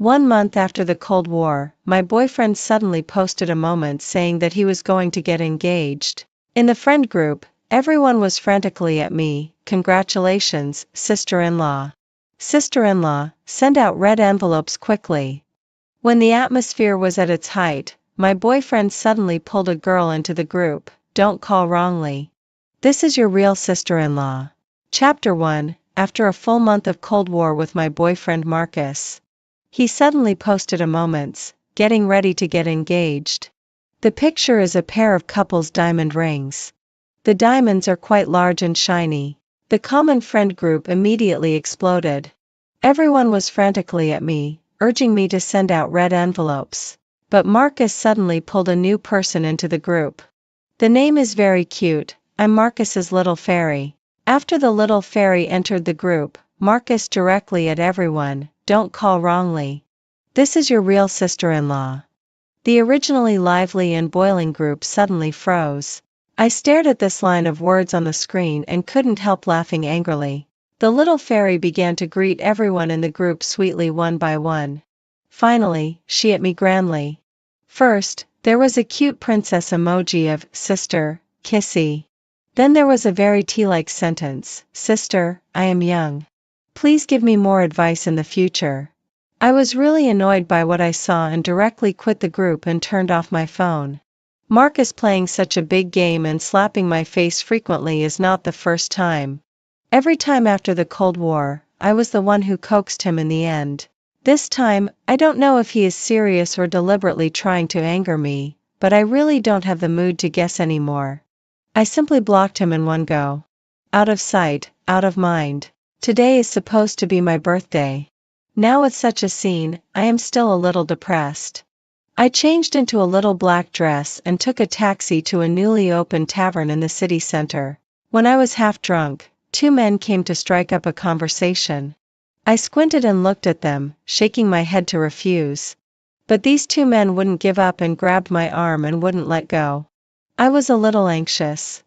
1 month after the Cold War, my boyfriend suddenly posted a moment saying that he was going to get engaged. In the friend group, everyone was frantically at me, "Congratulations, sister-in-law. Sister-in-law, send out red envelopes quickly." When the atmosphere was at its height, my boyfriend suddenly pulled a girl into the group. "Don't call wrongly. This is your real sister-in-law." Chapter 1. After a full month of Cold War with my boyfriend Marcus. He suddenly posted a moments, getting ready to get engaged. The picture is a pair of couples' diamond rings. The diamonds are quite large and shiny. The common friend group immediately exploded. Everyone was frantically at me, urging me to send out red envelopes. But Marcus suddenly pulled a new person into the group. The name is very cute, I'm Marcus's little fairy. After the little fairy entered the group, Marcus directly at everyone, "Don't call wrongly. This is your real sister-in-law." The originally lively and boiling group suddenly froze. I stared at this line of words on the screen and couldn't help laughing angrily. The little fairy began to greet everyone in the group sweetly one by one. Finally, she at me grandly. First, there was a cute princess emoji of "sister, kissy." Then there was a very tea-like sentence, "Sister, I am young. Please give me more advice in the future." I was really annoyed by what I saw and directly quit the group and turned off my phone. Marcus playing such a big game and slapping my face frequently is not the first time. Every time after the Cold War, I was the one who coaxed him in the end. This time, I don't know if he is serious or deliberately trying to anger me, but I really don't have the mood to guess anymore. I simply blocked him in one go. Out of sight, out of mind. Today is supposed to be my birthday. Now with such a scene, I am still a little depressed. I changed into a little black dress and took a taxi to a newly opened tavern in the city center. When I was half drunk, 2 men came to strike up a conversation. I squinted and looked at them, shaking my head to refuse. But these 2 men wouldn't give up and grabbed my arm and wouldn't let go. I was a little anxious.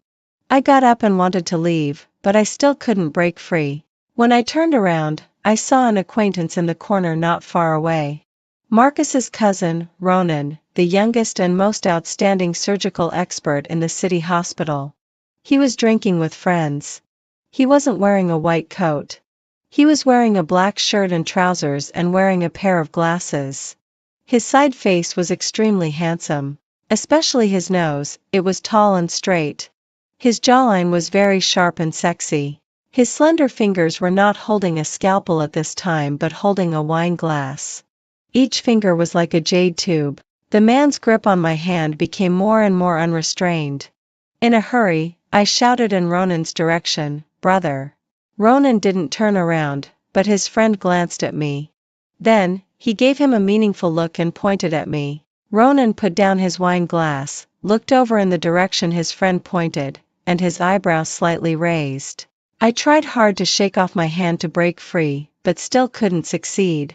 I got up and wanted to leave, but I still couldn't break free. When I turned around, I saw an acquaintance in the corner not far away. Marcus's cousin, Ronan, the youngest and most outstanding surgical expert in the city hospital. He was drinking with friends. He wasn't wearing a white coat. He was wearing a black shirt and trousers and wearing a pair of glasses. His side face was extremely handsome, especially his nose, it was tall and straight. His jawline was very sharp and sexy. His slender fingers were not holding a scalpel at this time but holding a wine glass. Each finger was like a jade tube. The man's grip on my hand became more and more unrestrained. In a hurry, I shouted in Ronan's direction, "Brother." Ronan didn't turn around, but his friend glanced at me. Then, he gave him a meaningful look and pointed at me. Ronan put down his wine glass, looked over in the direction his friend pointed, and his eyebrows slightly raised. I tried hard to shake off my hand to break free, but still couldn't succeed.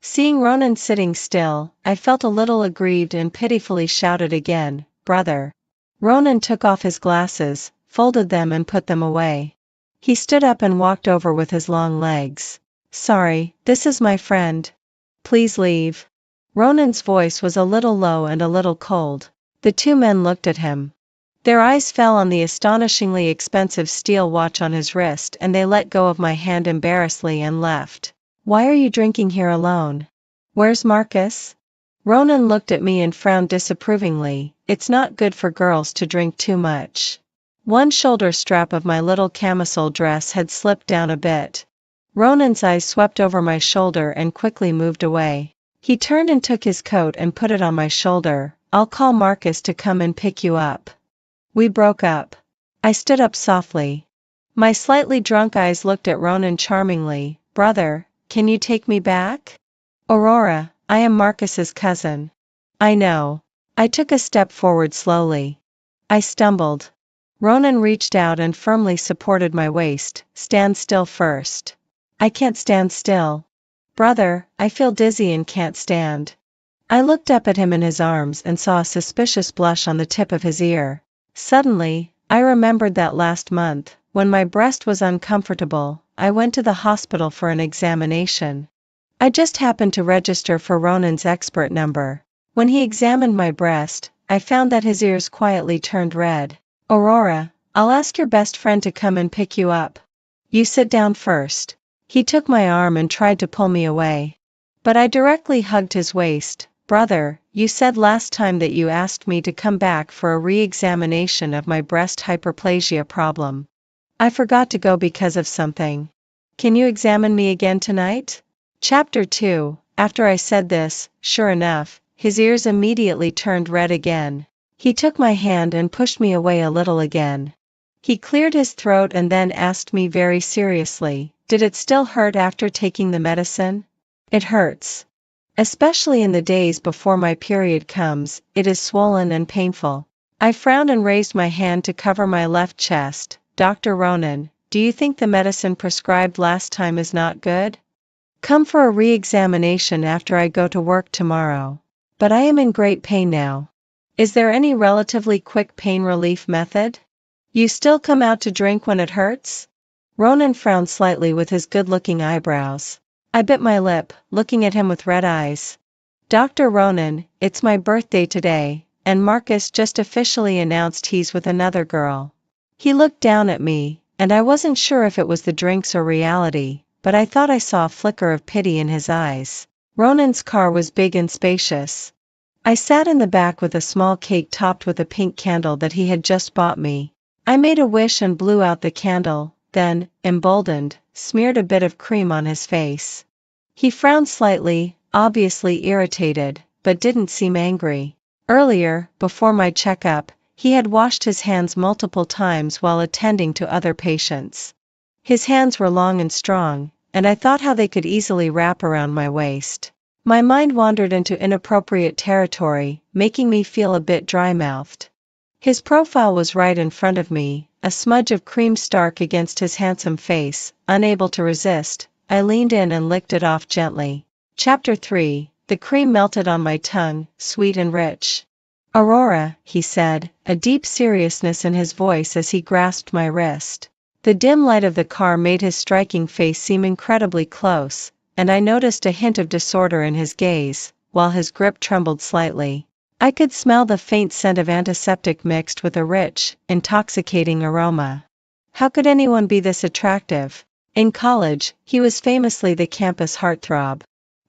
Seeing Ronan sitting still, I felt a little aggrieved and pitifully shouted again, "Brother." Ronan took off his glasses, folded them and put them away. He stood up and walked over with his long legs. "Sorry, this is my friend. Please leave." Ronan's voice was a little low and a little cold. The 2 men looked at him. Their eyes fell on the astonishingly expensive steel watch on his wrist and they let go of my hand embarrassedly and left. "Why are you drinking here alone? Where's Marcus?" Ronan looked at me and frowned disapprovingly. "It's not good for girls to drink too much." One shoulder strap of my little camisole dress had slipped down a bit. Ronan's eyes swept over my shoulder and quickly moved away. He turned and took his coat and put it on my shoulder. "I'll call Marcus to come and pick you up." We broke up. I stood up softly. My slightly drunk eyes looked at Ronan charmingly. "Brother, can you take me back?" "Aurora, I am Marcus's cousin." "I know." I took a step forward slowly. I stumbled. Ronan reached out and firmly supported my waist. "Stand still first." "I can't stand still." "Brother, I feel dizzy and can't stand." I looked up at him in his arms and saw a suspicious blush on the tip of his ear. Suddenly, I remembered that last month, when my breast was uncomfortable, I went to the hospital for an examination. I just happened to register for Ronan's expert number. When he examined my breast, I found that his ears quietly turned red. Aurora, I'll ask your best friend to come and pick you up. You sit down first. He took my arm and tried to pull me away. But I directly hugged his waist. Brother, you said last time that you asked me to come back for a re-examination of my breast hyperplasia problem. I forgot to go because of something. Can you examine me again tonight? Chapter 2. After I said this, sure enough, his ears immediately turned red again. He took my hand and pushed me away a little again. He cleared his throat and then asked me very seriously, did it still hurt after taking the medicine? It hurts. Especially in the days before my period comes, it is swollen and painful. I frowned and raised my hand to cover my left chest. Dr. Ronan, do you think the medicine prescribed last time is not good? Come for a re-examination after I go to work tomorrow. But I am in great pain now. Is there any relatively quick pain relief method? You still come out to drink when it hurts? Ronan frowned slightly with his good-looking eyebrows. I bit my lip, looking at him with red eyes. Dr. Ronan, it's my birthday today, and Marcus just officially announced he's with another girl. He looked down at me, and I wasn't sure if it was the drinks or reality, but I thought I saw a flicker of pity in his eyes. Ronan's car was big and spacious. I sat in the back with a small cake topped with a pink candle that he had just bought me. I made a wish and blew out the candle, then, emboldened, smeared a bit of cream on his face. He frowned slightly, obviously irritated, but didn't seem angry. Earlier, before my checkup, he had washed his hands multiple times while attending to other patients. His hands were long and strong, and I thought how they could easily wrap around my waist. My mind wandered into inappropriate territory, making me feel a bit dry-mouthed. His profile was right in front of me, a smudge of cream stark against his handsome face. Unable to resist, I leaned in and licked it off gently. Chapter 3. The cream melted on my tongue, sweet and rich. Aurora, he said, a deep seriousness in his voice as he grasped my wrist. The dim light of the car made his striking face seem incredibly close, and I noticed a hint of disorder in his gaze, while his grip trembled slightly. I could smell the faint scent of antiseptic mixed with a rich, intoxicating aroma. How could anyone be this attractive? In college, he was famously the campus heartthrob.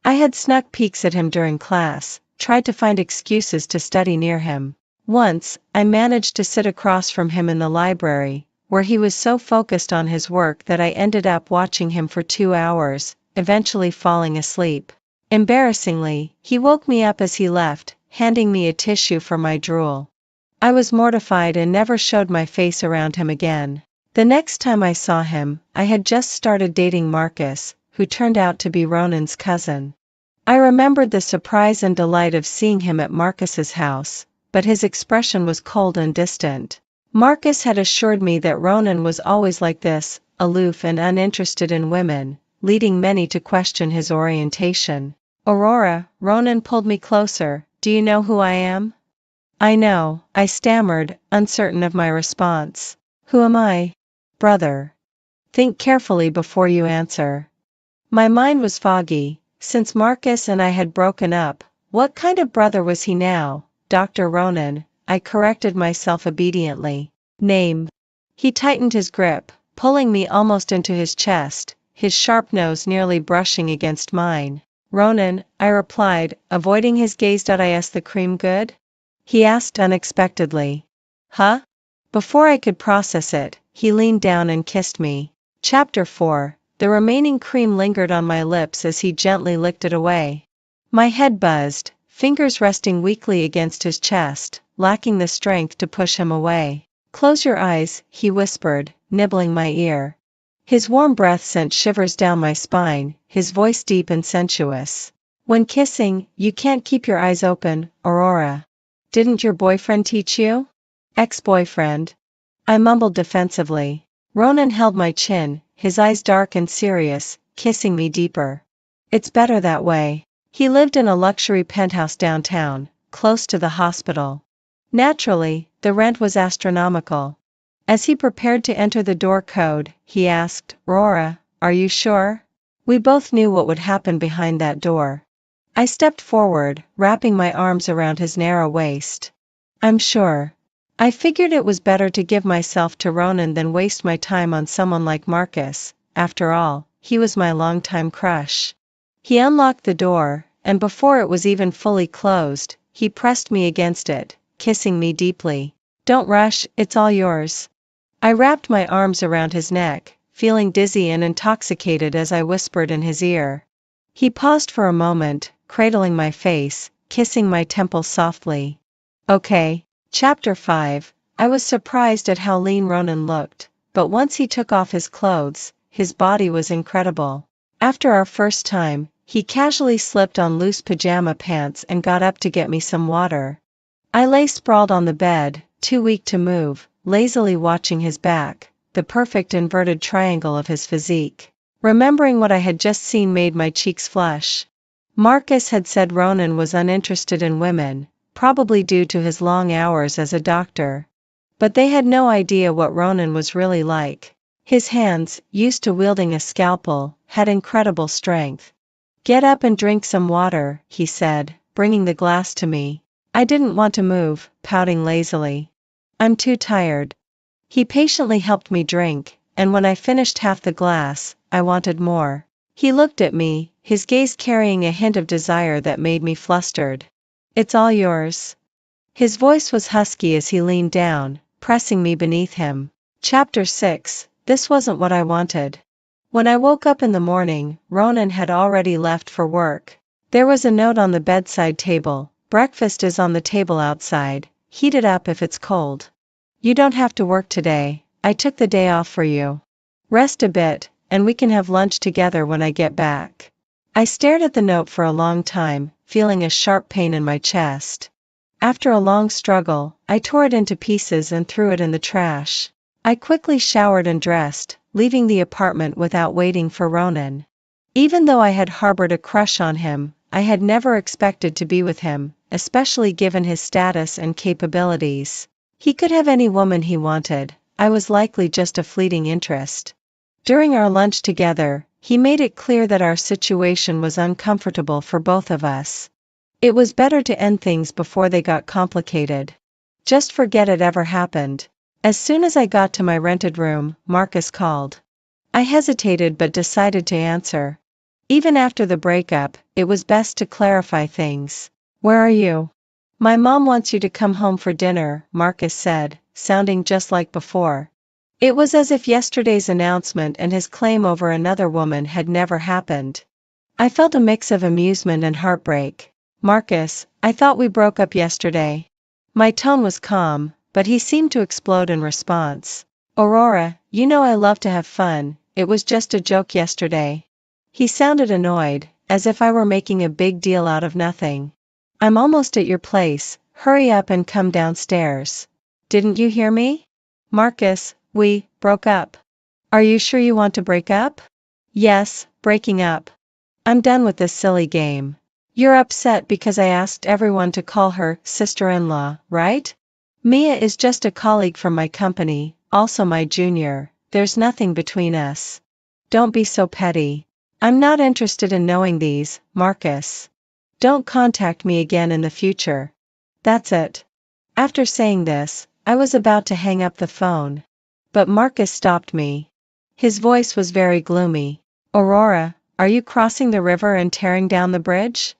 I had snuck peeks at him during class, tried to find excuses to study near him. Once, I managed to sit across from him in the library, where he was so focused on his work that I ended up watching him for 2 hours, eventually falling asleep. Embarrassingly, he woke me up as he left, handing me a tissue for my drool. I was mortified and never showed my face around him again. The next time I saw him, I had just started dating Marcus, who turned out to be Ronan's cousin. I remembered the surprise and delight of seeing him at Marcus's house, but his expression was cold and distant. Marcus had assured me that Ronan was always like this, aloof and uninterested in women, leading many to question his orientation. Aurora, Ronan pulled me closer. Do you know who I am? I know, I stammered, uncertain of my response. Who am I? Brother. Think carefully before you answer. My mind was foggy. Since Marcus and I had broken up, what kind of brother was he now? Dr. Ronan, I corrected myself obediently. Name. He tightened his grip, pulling me almost into his chest, his sharp nose nearly brushing against mine. Ronan, I replied, avoiding his gaze. Is the cream good? He asked unexpectedly. Huh? Before I could process it, he leaned down and kissed me. Chapter 4. The remaining cream lingered on my lips as he gently licked it away. My head buzzed, fingers resting weakly against his chest, lacking the strength to push him away. Close your eyes, he whispered, nibbling my ear. His warm breath sent shivers down my spine, his voice deep and sensuous. When kissing, you can't keep your eyes open, Aurora. Didn't your boyfriend teach you? Ex-boyfriend. I mumbled defensively. Ronan held my chin, his eyes dark and serious, kissing me deeper. It's better that way. He lived in a luxury penthouse downtown, close to the hospital. Naturally, the rent was astronomical. As he prepared to enter the door code, he asked, Aurora, are you sure? We both knew what would happen behind that door. I stepped forward, wrapping my arms around his narrow waist. I'm sure. I figured it was better to give myself to Ronan than waste my time on someone like Marcus. After all, he was my longtime crush. He unlocked the door, and before it was even fully closed, he pressed me against it, kissing me deeply. Don't rush, it's all yours. I wrapped my arms around his neck, feeling dizzy and intoxicated as I whispered in his ear. He paused for a moment, cradling my face, kissing my temples softly. Okay. Chapter 5. I was surprised at how lean Ronan looked, but once he took off his clothes, his body was incredible. After our first time, he casually slipped on loose pajama pants and got up to get me some water. I lay sprawled on the bed, too weak to move, lazily watching his back, the perfect inverted triangle of his physique. Remembering what I had just seen made my cheeks flush. Marcus had said Ronan was uninterested in women, probably due to his long hours as a doctor. But they had no idea what Ronan was really like. His hands, used to wielding a scalpel, had incredible strength. Get up and drink some water, he said, bringing the glass to me. I didn't want to move, pouting lazily. I'm too tired. He patiently helped me drink, and when I finished half the glass, I wanted more. He looked at me, his gaze carrying a hint of desire that made me flustered. It's all yours. His voice was husky as he leaned down, pressing me beneath him. Chapter 6. This wasn't what I wanted. When I woke up in the morning, Ronan had already left for work. There was a note on the bedside table. Breakfast is on the table outside. Heat it up if it's cold. You don't have to work today. I took the day off for you. Rest a bit, and we can have lunch together when I get back. I stared at the note for a long time, feeling a sharp pain in my chest. After a long struggle, I tore it into pieces and threw it in the trash. I quickly showered and dressed, leaving the apartment without waiting for Ronan. Even though I had harbored a crush on him, I had never expected to be with him, especially given his status and capabilities. He could have any woman he wanted. I was likely just a fleeting interest. During our lunch together, he made it clear that our situation was uncomfortable for both of us. It was better to end things before they got complicated. Just forget it ever happened. As soon as I got to my rented room, Marcus called. I hesitated but decided to answer. Even after the breakup, it was best to clarify things. Where are you? My mom wants you to come home for dinner, Marcus said, sounding just like before. It was as if yesterday's announcement and his claim over another woman had never happened. I felt a mix of amusement and heartbreak. Marcus, I thought we broke up yesterday. My tone was calm, but he seemed to explode in response. Aurora, you know I love to have fun, it was just a joke yesterday. He sounded annoyed, as if I were making a big deal out of nothing. I'm almost at your place, hurry up and come downstairs. Didn't you hear me? Marcus, we broke up. Are you sure you want to break up? Yes, breaking up. I'm done with this silly game. You're upset because I asked everyone to call her sister-in-law, right? Mia is just a colleague from my company, also my junior. There's nothing between us. Don't be so petty. I'm not interested in knowing these, Marcus. Don't contact me again in the future. That's it. After saying this, I was about to hang up the phone. But Marcus stopped me. His voice was very gloomy. Aurora, are you crossing the river and tearing down the bridge?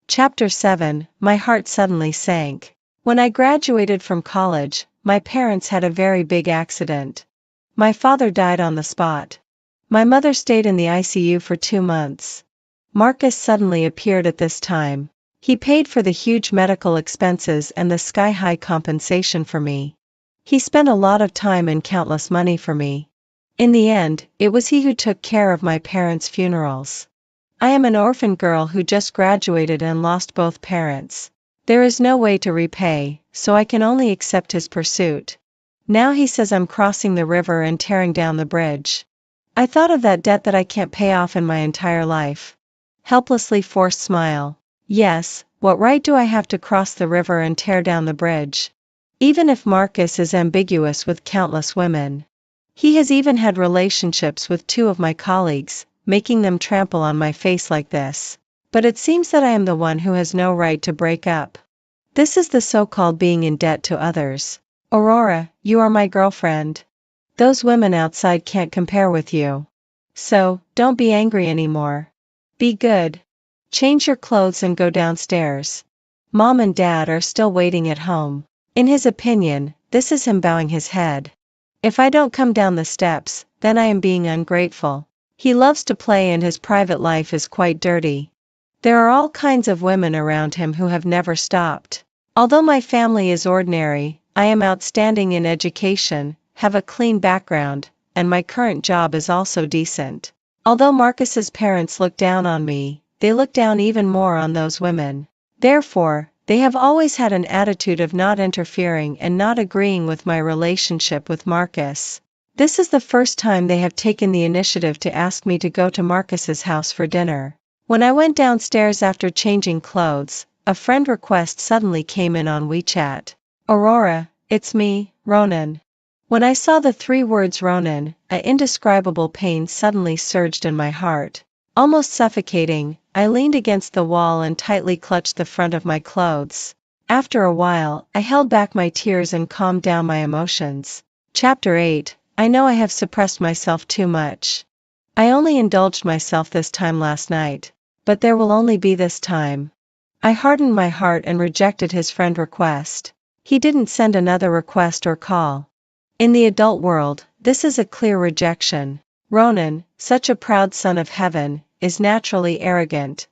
Chapter 7. My heart suddenly sank. When I graduated from college, my parents had a very big accident. My father died on the spot. My mother stayed in the ICU for 2 months. Marcus suddenly appeared at this time. He paid for the huge medical expenses and the sky-high compensation for me. He spent a lot of time and countless money for me. In the end, it was he who took care of my parents' funerals. I am an orphan girl who just graduated and lost both parents. There is no way to repay, so I can only accept his pursuit. Now he says I'm crossing the river and tearing down the bridge. I thought of that debt that I can't pay off in my entire life. Helplessly forced smile. Yes, what right do I have to cross the river and tear down the bridge? Even if Marcus is ambiguous with countless women. He has even had relationships with 2 of my colleagues, making them trample on my face like this. But it seems that I am the one who has no right to break up. This is the so-called being in debt to others. Aurora, you are my girlfriend. Those women outside can't compare with you. So, don't be angry anymore. Be good. Change your clothes and go downstairs. Mom and Dad are still waiting at home. In his opinion, this is him bowing his head. If I don't come down the steps, then I am being ungrateful. He loves to play and his private life is quite dirty. There are all kinds of women around him who have never stopped. Although my family is ordinary, I am outstanding in education, have a clean background, and my current job is also decent. Although Marcus's parents look down on me, they look down even more on those women. Therefore, they have always had an attitude of not interfering and not agreeing with my relationship with Marcus. This is the first time they have taken the initiative to ask me to go to Marcus's house for dinner. When I went downstairs after changing clothes, a friend request suddenly came in on WeChat. Aurora, it's me, Ronan. When I saw the 3 words Ronan, an indescribable pain suddenly surged in my heart. Almost suffocating, I leaned against the wall and tightly clutched the front of my clothes. After a while, I held back my tears and calmed down my emotions. Chapter 8. I know I have suppressed myself too much. I only indulged myself this time last night. But there will only be this time. I hardened my heart and rejected his friend request. He didn't send another request or call. In the adult world, this is a clear rejection. Ronan, such a proud son of heaven, is naturally arrogant.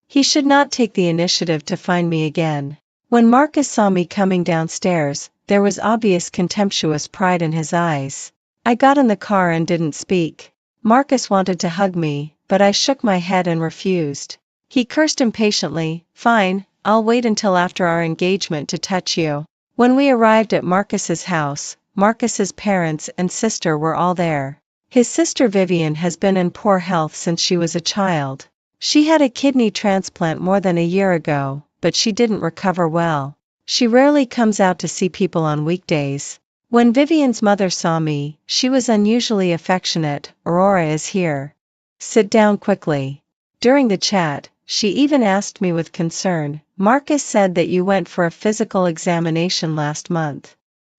He should not take the initiative to find me again. When Marcus saw me coming downstairs, there was obvious contemptuous pride in his eyes. I got in the car and didn't speak. Marcus wanted to hug me, but I shook my head and refused. He cursed impatiently, "Fine, I'll wait until after our engagement to touch you." When we arrived at Marcus's house, Marcus's parents and sister were all there. His sister Vivian has been in poor health since she was a child. She had a kidney transplant more than a year ago, but she didn't recover well. She rarely comes out to see people on weekdays. When Vivian's mother saw me, she was unusually affectionate. "Aurora is here. Sit down quickly." During the chat, she even asked me with concern, "Marcus said that you went for a physical examination last month.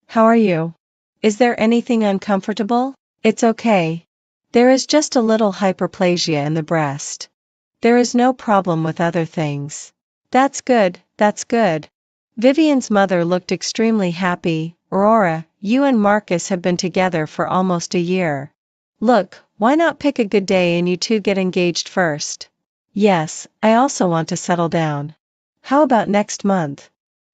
How are you? Is there anything uncomfortable?" "It's okay. There is just a little hyperplasia in the breast. There is no problem with other things." That's good, that's good." Vivian's mother looked extremely happy. "Aurora, you and Marcus have been together for almost a year. Look, why not pick a good day and you two get engaged first?" "Yes, I also want to settle down. How about next month?"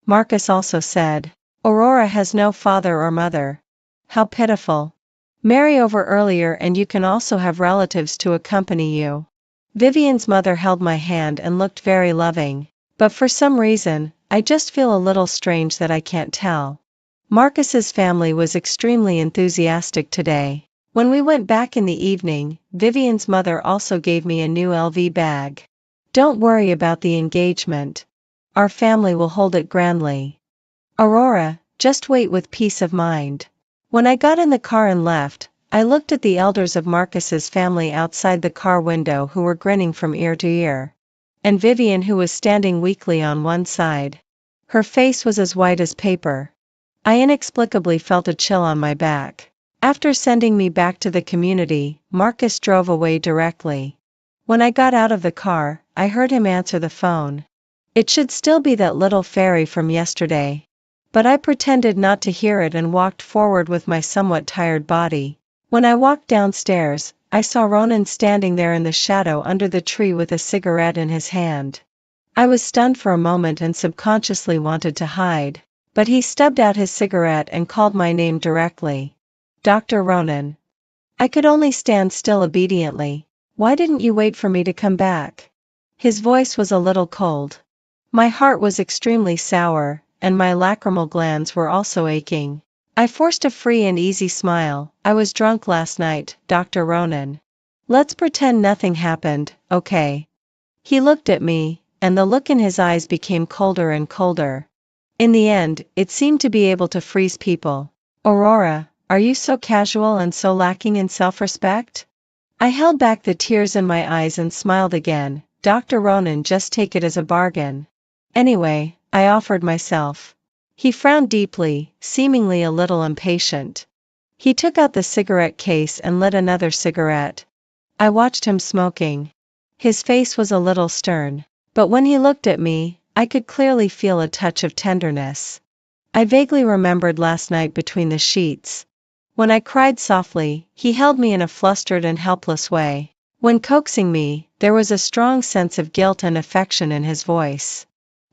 Marcus also said. "Aurora has no father or mother. How pitiful. Marry over earlier and you can also have relatives to accompany you." Vivian's mother held my hand and looked very loving. But for some reason, I just feel a little strange that I can't tell. Marcus's family was extremely enthusiastic today. When we went back in the evening, Vivian's mother also gave me a new LV bag. "Don't worry about the engagement. Our family will hold it grandly. Aurora, just wait with peace of mind." When I got in the car and left, I looked at the elders of Marcus's family outside the car window who were grinning from ear to ear. And Vivian who was standing weakly on one side. Her face was as white as paper. I inexplicably felt a chill on my back. After sending me back to the community, Marcus drove away directly. When I got out of the car, I heard him answer the phone. It should still be that little fairy from yesterday. But I pretended not to hear it and walked forward with my somewhat tired body. When I walked downstairs, I saw Ronan standing there in the shadow under the tree with a cigarette in his hand. I was stunned for a moment and subconsciously wanted to hide. But he stubbed out his cigarette and called my name directly. "Dr. Ronan." I could only stand still obediently. "Why didn't you wait for me to come back?" His voice was a little cold. My heart was extremely sour, and my lacrimal glands were also aching. I forced a free and easy smile. "I was drunk last night, Dr. Ronan. Let's pretend nothing happened, okay?" He looked at me, and the look in his eyes became colder and colder. In the end, it seemed to be able to freeze people. "Aurora, are you so casual and so lacking in self-respect?" I held back the tears in my eyes and smiled again. Dr. Ronan, just take it as a bargain. Anyway, I offered myself. He frowned deeply, seemingly a little impatient. He took out the cigarette case and lit another cigarette. I watched him smoking. His face was a little stern, but when he looked at me, I could clearly feel a touch of tenderness. I vaguely remembered last night between the sheets. When I cried softly, he held me in a flustered and helpless way. When coaxing me, there was a strong sense of guilt and affection in his voice.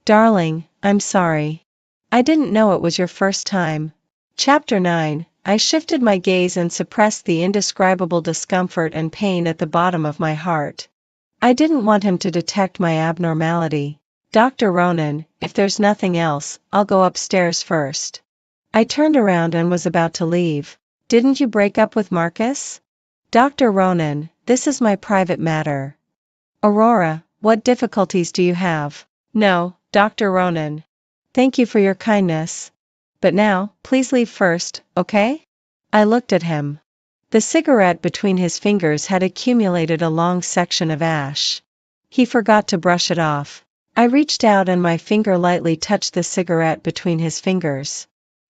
Darling, I'm sorry. I didn't know it was your first time. Chapter 9. I shifted my gaze and suppressed the indescribable discomfort and pain at the bottom of my heart. I didn't want him to detect my abnormality. Dr. Ronan, if there's nothing else, I'll go upstairs first. I turned around and was about to leave. Didn't you break up with Marcus? Dr. Ronan, this is my private matter. Aurora, what difficulties do you have? No, Dr. Ronan. Thank you for your kindness. But now, please leave first, okay? I looked at him. The cigarette between his fingers had accumulated a long section of ash. He forgot to brush it off. I reached out and my finger lightly touched the cigarette between his fingers.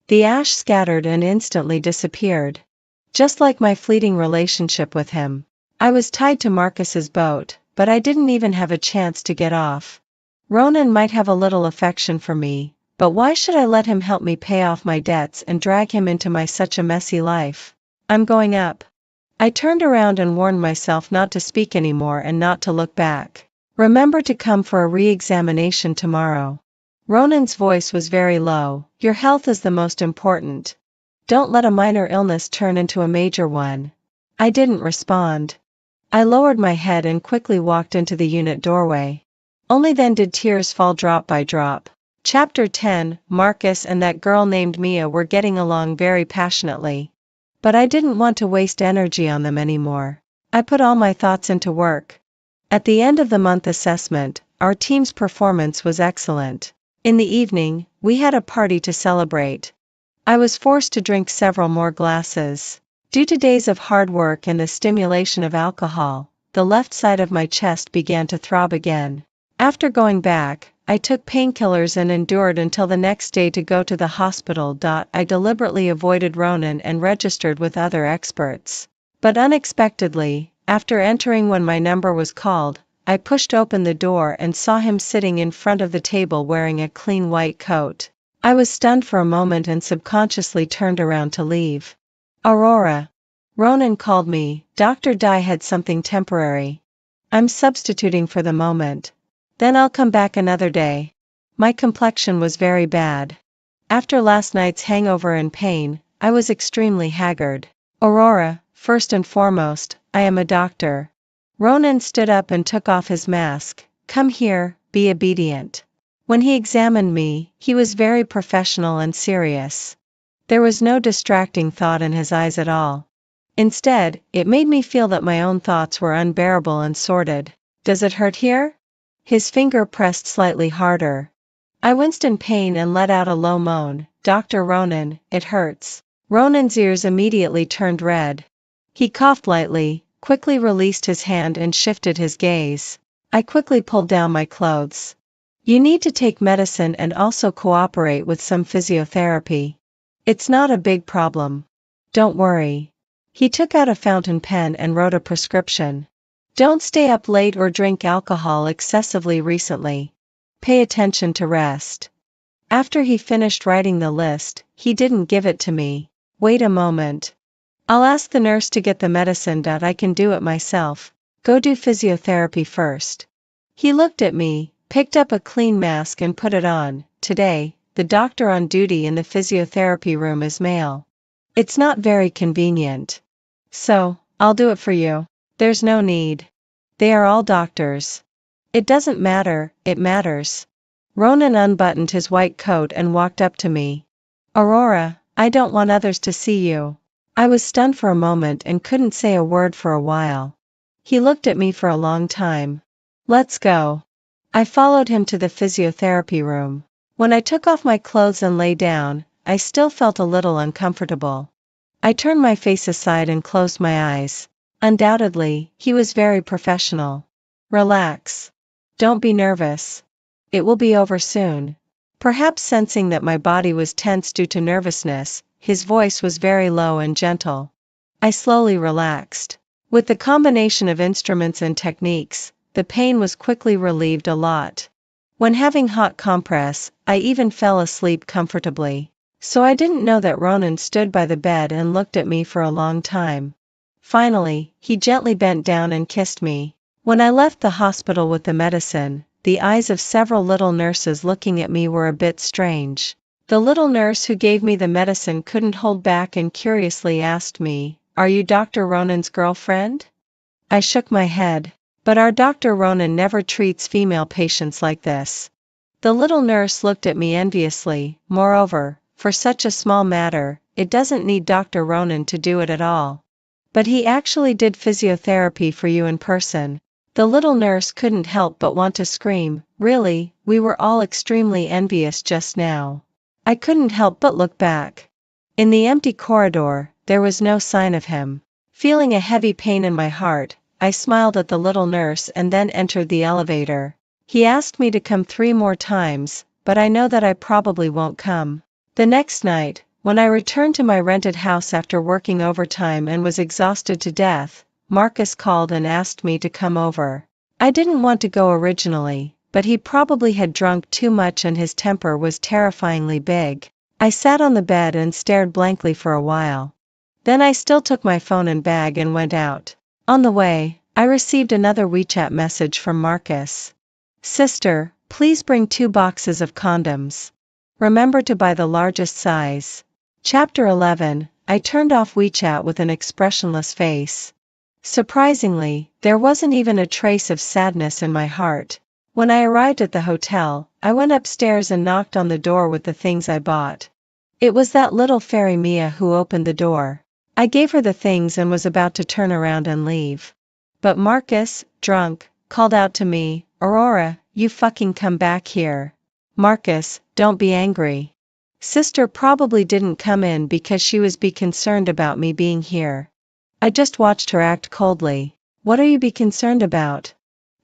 The ash scattered and instantly disappeared. Just like my fleeting relationship with him. I was tied to Marcus's boat, but I didn't even have a chance to get off. Ronan might have a little affection for me, but why should I let him help me pay off my debts and drag him into my such a messy life? I'm going up. I turned around and warned myself not to speak anymore and not to look back. Remember to come for a re-examination tomorrow. Ronan's voice was very low. Your health is the most important. Don't let a minor illness turn into a major one. I didn't respond. I lowered my head and quickly walked into the unit doorway. Only then did tears fall drop by drop. Chapter 10. Marcus and that girl named Mia were getting along very passionately. But I didn't want to waste energy on them anymore. I put all my thoughts into work. At the end of the month assessment, our team's performance was excellent. In the evening, we had a party to celebrate. I was forced to drink several more glasses. Due to days of hard work and the stimulation of alcohol, the left side of my chest began to throb again. After going back, I took painkillers and endured until the next day to go to the hospital. I deliberately avoided Ronan and registered with other experts. But unexpectedly, after entering when my number was called, I pushed open the door and saw him sitting in front of the table wearing a clean white coat. I was stunned for a moment and subconsciously turned around to leave. Aurora. Ronan called me. Dr. Dye had something temporary. I'm substituting for the moment. Then I'll come back another day. My complexion was very bad. After last night's hangover and pain, I was extremely haggard. Aurora, first and foremost, I am a doctor. Ronan stood up and took off his mask. Come here, be obedient. When he examined me, he was very professional and serious. There was no distracting thought in his eyes at all. Instead, it made me feel that my own thoughts were unbearable and sordid. Does it hurt here? His finger pressed slightly harder. I winced in pain and let out a low moan. Dr. Ronan, it hurts. Ronan's ears immediately turned red. He coughed lightly, quickly released his hand and shifted his gaze. I quickly pulled down my clothes. You need to take medicine and also cooperate with some physiotherapy. It's not a big problem. Don't worry. He took out a fountain pen and wrote a prescription. Don't stay up late or drink alcohol excessively recently. Pay attention to rest. After he finished writing the list, he didn't give it to me. Wait a moment. I'll ask the nurse to get the medicine. I can do it myself. Go do physiotherapy first. He looked at me, picked up a clean mask and put it on. Today, the doctor on duty in the physiotherapy room is male. It's not very convenient. So, I'll do it for you. There's no need. They are all doctors. It doesn't matter, it matters. Ronan unbuttoned his white coat and walked up to me. Aurora, I don't want others to see you. I was stunned for a moment and couldn't say a word for a while. He looked at me for a long time. Let's go. I followed him to the physiotherapy room. When I took off my clothes and lay down, I still felt a little uncomfortable. I turned my face aside and closed my eyes. Undoubtedly, he was very professional. Relax. Don't be nervous. It will be over soon. Perhaps sensing that my body was tense due to nervousness, his voice was very low and gentle. I slowly relaxed. With the combination of instruments and techniques, the pain was quickly relieved a lot. When having hot compress, I even fell asleep comfortably. So I didn't know that Ronan stood by the bed and looked at me for a long time. Finally, he gently bent down and kissed me. When I left the hospital with the medicine, the eyes of several little nurses looking at me were a bit strange. The little nurse who gave me the medicine couldn't hold back and curiously asked me, "Are you Dr. Ronan's girlfriend?" I shook my head. But our Dr. Ronan never treats female patients like this. The little nurse looked at me enviously. Moreover, for such a small matter, it doesn't need Dr. Ronan to do it at all. But he actually did physiotherapy for you in person. The little nurse couldn't help but want to scream. Really, we were all extremely envious just now. I couldn't help but look back. In the empty corridor, there was no sign of him. Feeling a heavy pain in my heart, I smiled at the little nurse and then entered the elevator. He asked me to come 3 more times, but I know that I probably won't come. The next night, when I returned to my rented house after working overtime and was exhausted to death, Marcus called and asked me to come over. I didn't want to go originally, but he probably had drunk too much and his temper was terrifyingly big. I sat on the bed and stared blankly for a while. Then I still took my phone and bag and went out. On the way, I received another WeChat message from Marcus. "Sister, please bring 2 boxes of condoms. Remember to buy the largest size." Chapter 11. I turned off WeChat with an expressionless face. Surprisingly, there wasn't even a trace of sadness in my heart. When I arrived at the hotel, I went upstairs and knocked on the door with the things I bought. It was that little fairy Mia who opened the door. I gave her the things and was about to turn around and leave. But Marcus, drunk, called out to me, "Aurora, you fucking come back here." "Marcus, don't be angry. Sister probably didn't come in because she was concerned about me being here." I just watched her act coldly. "What are you concerned about?"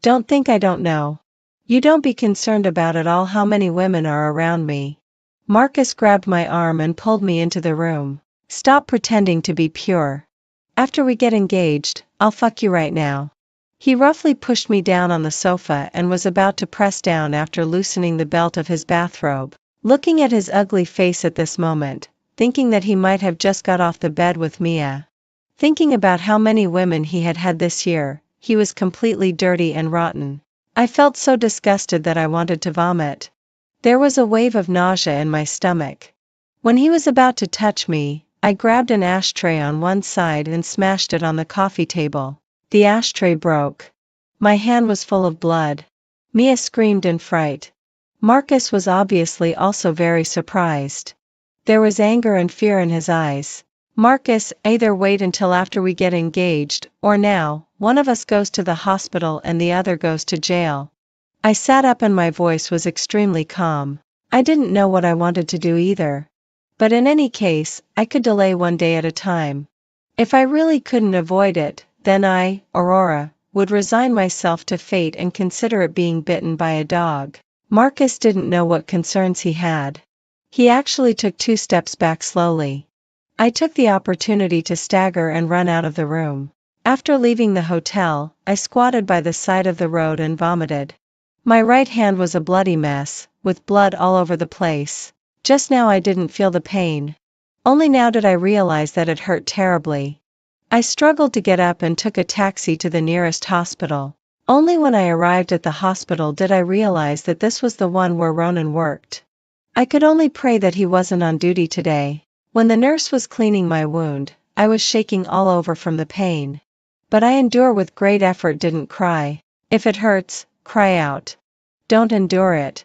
"Don't think I don't know. You don't be concerned about at all how many women are around me." Marcus grabbed my arm and pulled me into the room. "Stop pretending to be pure. After we get engaged, I'll fuck you right now." He roughly pushed me down on the sofa and was about to press down after loosening the belt of his bathrobe. Looking at his ugly face at this moment, thinking that he might have just got off the bed with Mia. Thinking about how many women he had had this year, he was completely dirty and rotten. I felt so disgusted that I wanted to vomit. There was a wave of nausea in my stomach. When he was about to touch me, I grabbed an ashtray on one side and smashed it on the coffee table. The ashtray broke. My hand was full of blood. Mia screamed in fright. Marcus was obviously also very surprised. There was anger and fear in his eyes. "Marcus, either wait until after we get engaged, or now, one of us goes to the hospital and the other goes to jail." I sat up and my voice was extremely calm. I didn't know what I wanted to do either. But in any case, I could delay one day at a time. If I really couldn't avoid it, then I, Aurora, would resign myself to fate and consider it being bitten by a dog. Marcus didn't know what concerns he had. He actually took 2 steps back slowly. I took the opportunity to stagger and run out of the room. After leaving the hotel, I squatted by the side of the road and vomited. My right hand was a bloody mess, with blood all over the place. Just now I didn't feel the pain. Only now did I realize that it hurt terribly. I struggled to get up and took a taxi to the nearest hospital. Only when I arrived at the hospital did I realize that this was the one where Ronan worked. I could only pray that he wasn't on duty today. When the nurse was cleaning my wound, I was shaking all over from the pain. But I endure with great effort, didn't cry. If it hurts, cry out. Don't endure it.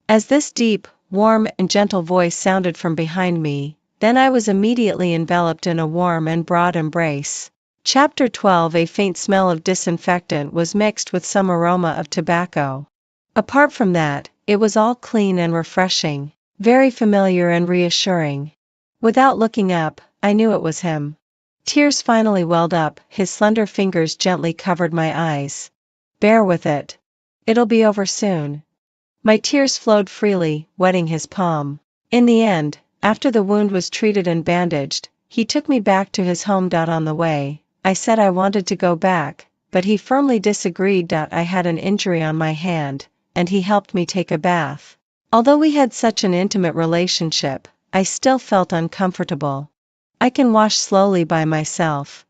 As this deep, warm and gentle voice sounded from behind me, then I was immediately enveloped in a warm and broad embrace. Chapter 12. A faint smell of disinfectant was mixed with some aroma of tobacco. Apart from that, it was all clean and refreshing, very familiar and reassuring. Without looking up, I knew it was him. Tears finally welled up, his slender fingers gently covered my eyes. Bear with it. It'll be over soon. My tears flowed freely, wetting his palm. In the end, after the wound was treated and bandaged, he took me back to his home. On the way, I said I wanted to go back, but he firmly disagreed. I had an injury on my hand, and he helped me take a bath. Although we had such an intimate relationship, I still felt uncomfortable. I can wash slowly by myself.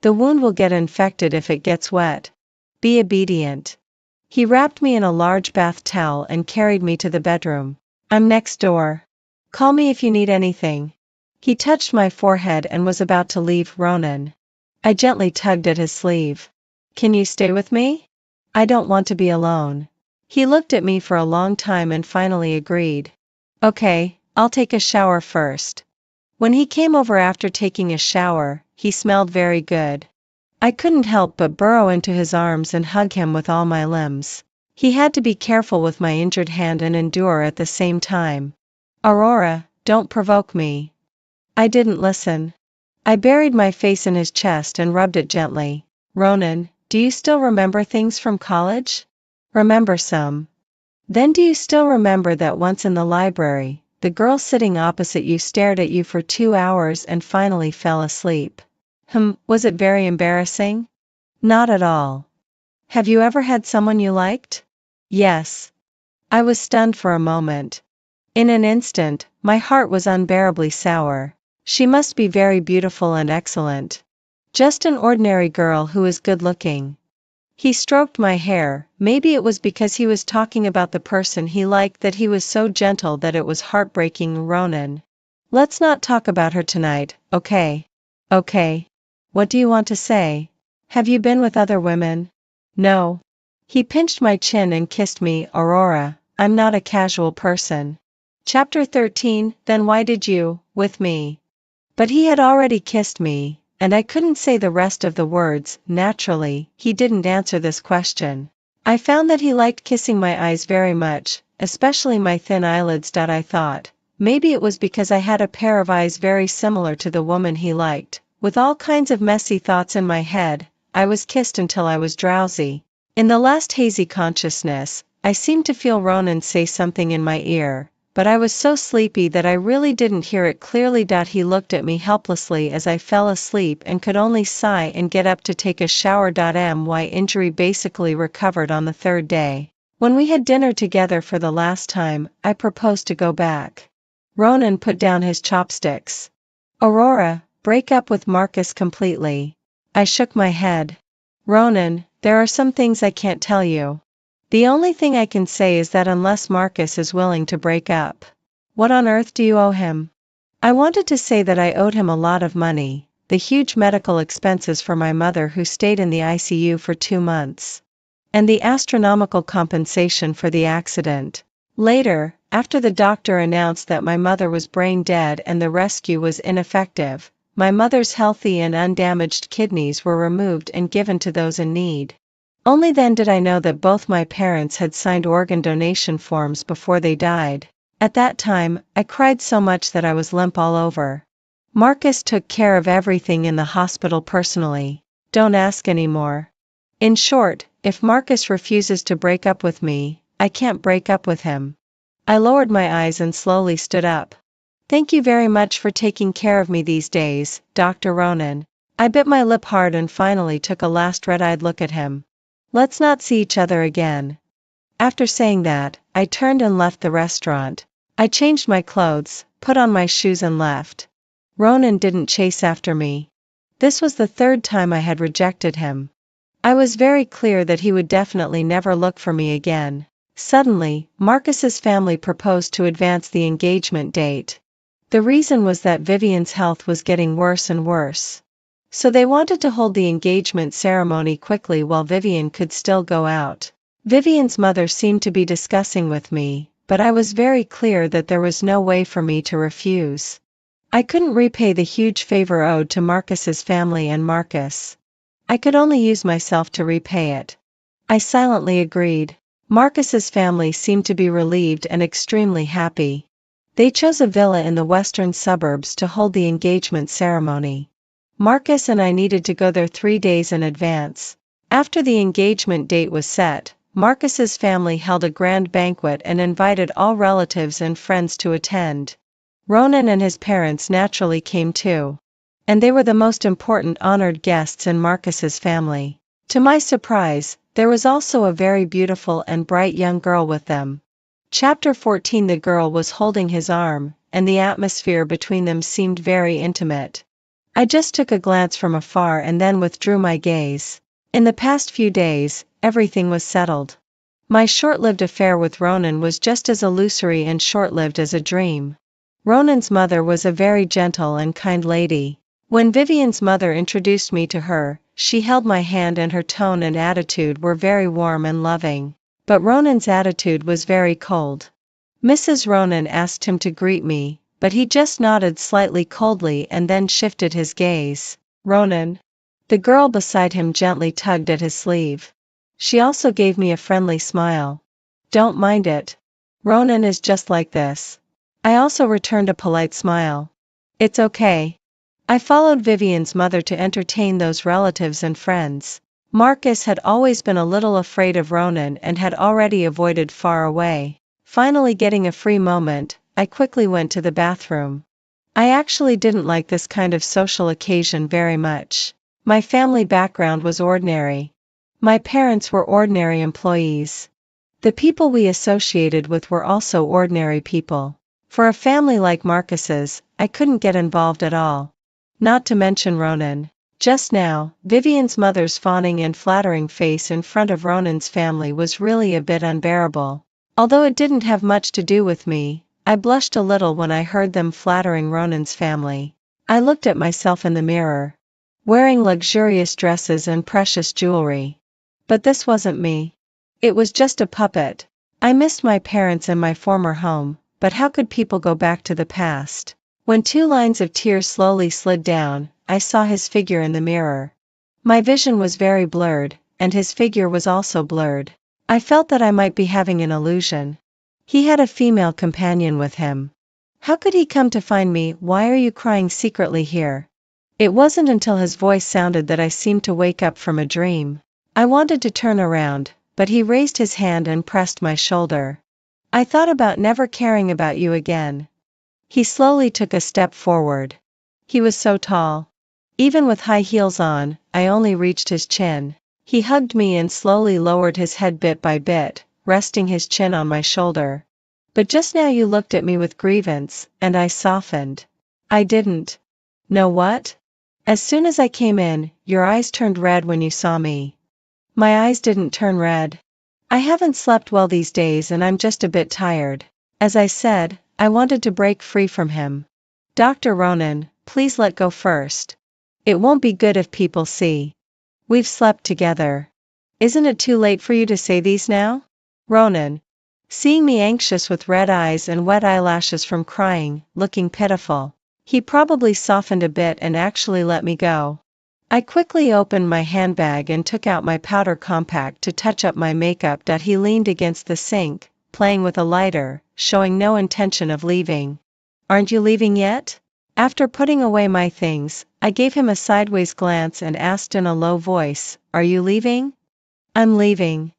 The wound will get infected if it gets wet. Be obedient. He wrapped me in a large bath towel and carried me to the bedroom. I'm next door. Call me if you need anything. He touched my forehead and was about to leave. Ronan. I gently tugged at his sleeve. Can you stay with me? I don't want to be alone. He looked at me for a long time and finally agreed. Okay, I'll take a shower first. When he came over after taking a shower, he smelled very good. I couldn't help but burrow into his arms and hug him with all my limbs. He had to be careful with my injured hand and endure at the same time. Aurora, don't provoke me. I didn't listen. I buried my face in his chest and rubbed it gently. Ronan, do you still remember things from college? Remember some. Then do you still remember that once in the library, the girl sitting opposite you stared at you for 2 hours and finally fell asleep? Was it very embarrassing? Not at all. Have you ever had someone you liked? Yes. I was stunned for a moment. In an instant, my heart was unbearably sour. She must be very beautiful and excellent. Just an ordinary girl who is good-looking. He stroked my hair. Maybe it was because he was talking about the person he liked that he was so gentle that it was heartbreaking. Ronan. Let's not talk about her tonight, okay? Okay. What do you want to say? Have you been with other women? No. He pinched my chin and kissed me. Aurora, I'm not a casual person. Chapter 13, Then why did you, with me? But he had already kissed me, and I couldn't say the rest of the words. Naturally, he didn't answer this question. I found that he liked kissing my eyes very much, especially my thin eyelids. I thought, maybe it was because I had a pair of eyes very similar to the woman he liked. With all kinds of messy thoughts in my head, I was kissed until I was drowsy. In the last hazy consciousness, I seemed to feel Ronan say something in my ear, but I was so sleepy that I really didn't hear it clearly. He looked at me helplessly as I fell asleep and could only sigh and get up to take a shower. My injury basically recovered on the 3rd day. When we had dinner together for the last time, I proposed to go back. Ronan put down his chopsticks. Aurora, break up with Marcus completely. I shook my head. Ronan, there are some things I can't tell you. The only thing I can say is that unless Marcus is willing to break up. What on earth do you owe him? I wanted to say that I owed him a lot of money, the huge medical expenses for my mother who stayed in the ICU for 2 months. And the astronomical compensation for the accident. Later, after the doctor announced that my mother was brain dead and the rescue was ineffective, my mother's healthy and undamaged kidneys were removed and given to those in need. Only then did I know that both my parents had signed organ donation forms before they died. At that time, I cried so much that I was limp all over. Marcus took care of everything in the hospital personally. Don't ask anymore. In short, if Marcus refuses to break up with me, I can't break up with him. I lowered my eyes and slowly stood up. Thank you very much for taking care of me these days, Dr. Ronan. I bit my lip hard and finally took a last red-eyed look at him. Let's not see each other again. After saying that, I turned and left the restaurant. I changed my clothes, put on my shoes and left. Ronan didn't chase after me. This was the 3rd time I had rejected him. I was very clear that he would definitely never look for me again. Suddenly, Marcus's family proposed to advance the engagement date. The reason was that Vivian's health was getting worse and worse. So they wanted to hold the engagement ceremony quickly while Vivian could still go out. Vivian's mother seemed to be discussing with me, but I was very clear that there was no way for me to refuse. I couldn't repay the huge favor owed to Marcus's family and Marcus. I could only use myself to repay it. I silently agreed. Marcus's family seemed to be relieved and extremely happy. They chose a villa in the western suburbs to hold the engagement ceremony. Marcus and I needed to go there 3 days in advance. After the engagement date was set, Marcus's family held a grand banquet and invited all relatives and friends to attend. Ronan and his parents naturally came too. And they were the most important honored guests in Marcus's family. To my surprise, there was also a very beautiful and bright young girl with them. Chapter 14. The girl was holding his arm, and the atmosphere between them seemed very intimate. I just took a glance from afar and then withdrew my gaze. In the past few days, everything was settled. My short-lived affair with Ronan was just as illusory and short-lived as a dream. Ronan's mother was a very gentle and kind lady. When Vivian's mother introduced me to her, she held my hand and her tone and attitude were very warm and loving. But Ronan's attitude was very cold. Mrs. Ronan asked him to greet me, but he just nodded slightly coldly and then shifted his gaze. Ronan. The girl beside him gently tugged at his sleeve. She also gave me a friendly smile. Don't mind it. Ronan is just like this. I also returned a polite smile. It's okay. I followed Vivian's mother to entertain those relatives and friends. Marcus had always been a little afraid of Ronan and had already avoided far away. Finally getting a free moment, I quickly went to the bathroom. I actually didn't like this kind of social occasion very much. My family background was ordinary. My parents were ordinary employees. The people we associated with were also ordinary people. For a family like Marcus's, I couldn't get involved at all. Not to mention Ronan. Just now, Vivian's mother's fawning and flattering face in front of Ronan's family was really a bit unbearable. Although it didn't have much to do with me, I blushed a little when I heard them flattering Ronan's family. I looked at myself in the mirror, wearing luxurious dresses and precious jewelry. But this wasn't me. It was just a puppet. I missed my parents and my former home, but how could people go back to the past? When 2 lines of tears slowly slid down, I saw his figure in the mirror. My vision was very blurred, and his figure was also blurred. I felt that I might be having an illusion. He had a female companion with him. How could he come to find me? Why are you crying secretly here? It wasn't until his voice sounded that I seemed to wake up from a dream. I wanted to turn around, but he raised his hand and pressed my shoulder. I thought about never caring about you again. He slowly took a step forward. He was so tall. Even with high heels on, I only reached his chin. He hugged me and slowly lowered his head bit by bit, resting his chin on my shoulder. But just now you looked at me with grievance, and I softened. I didn't. Know what? As soon as I came in, your eyes turned red when you saw me. My eyes didn't turn red. I haven't slept well these days and I'm just a bit tired. As I said, I wanted to break free from him. Dr. Ronan, please let go first. It won't be good if people see. We've slept together. Isn't it too late for you to say these now? Ronan. Seeing me anxious with red eyes and wet eyelashes from crying, looking pitiful. He probably softened a bit and actually let me go. I quickly opened my handbag and took out my powder compact to touch up my makeup. He leaned against the sink, playing with a lighter, showing no intention of leaving. Aren't you leaving yet? After putting away my things, I gave him a sideways glance and asked in a low voice, Are you leaving? I'm leaving.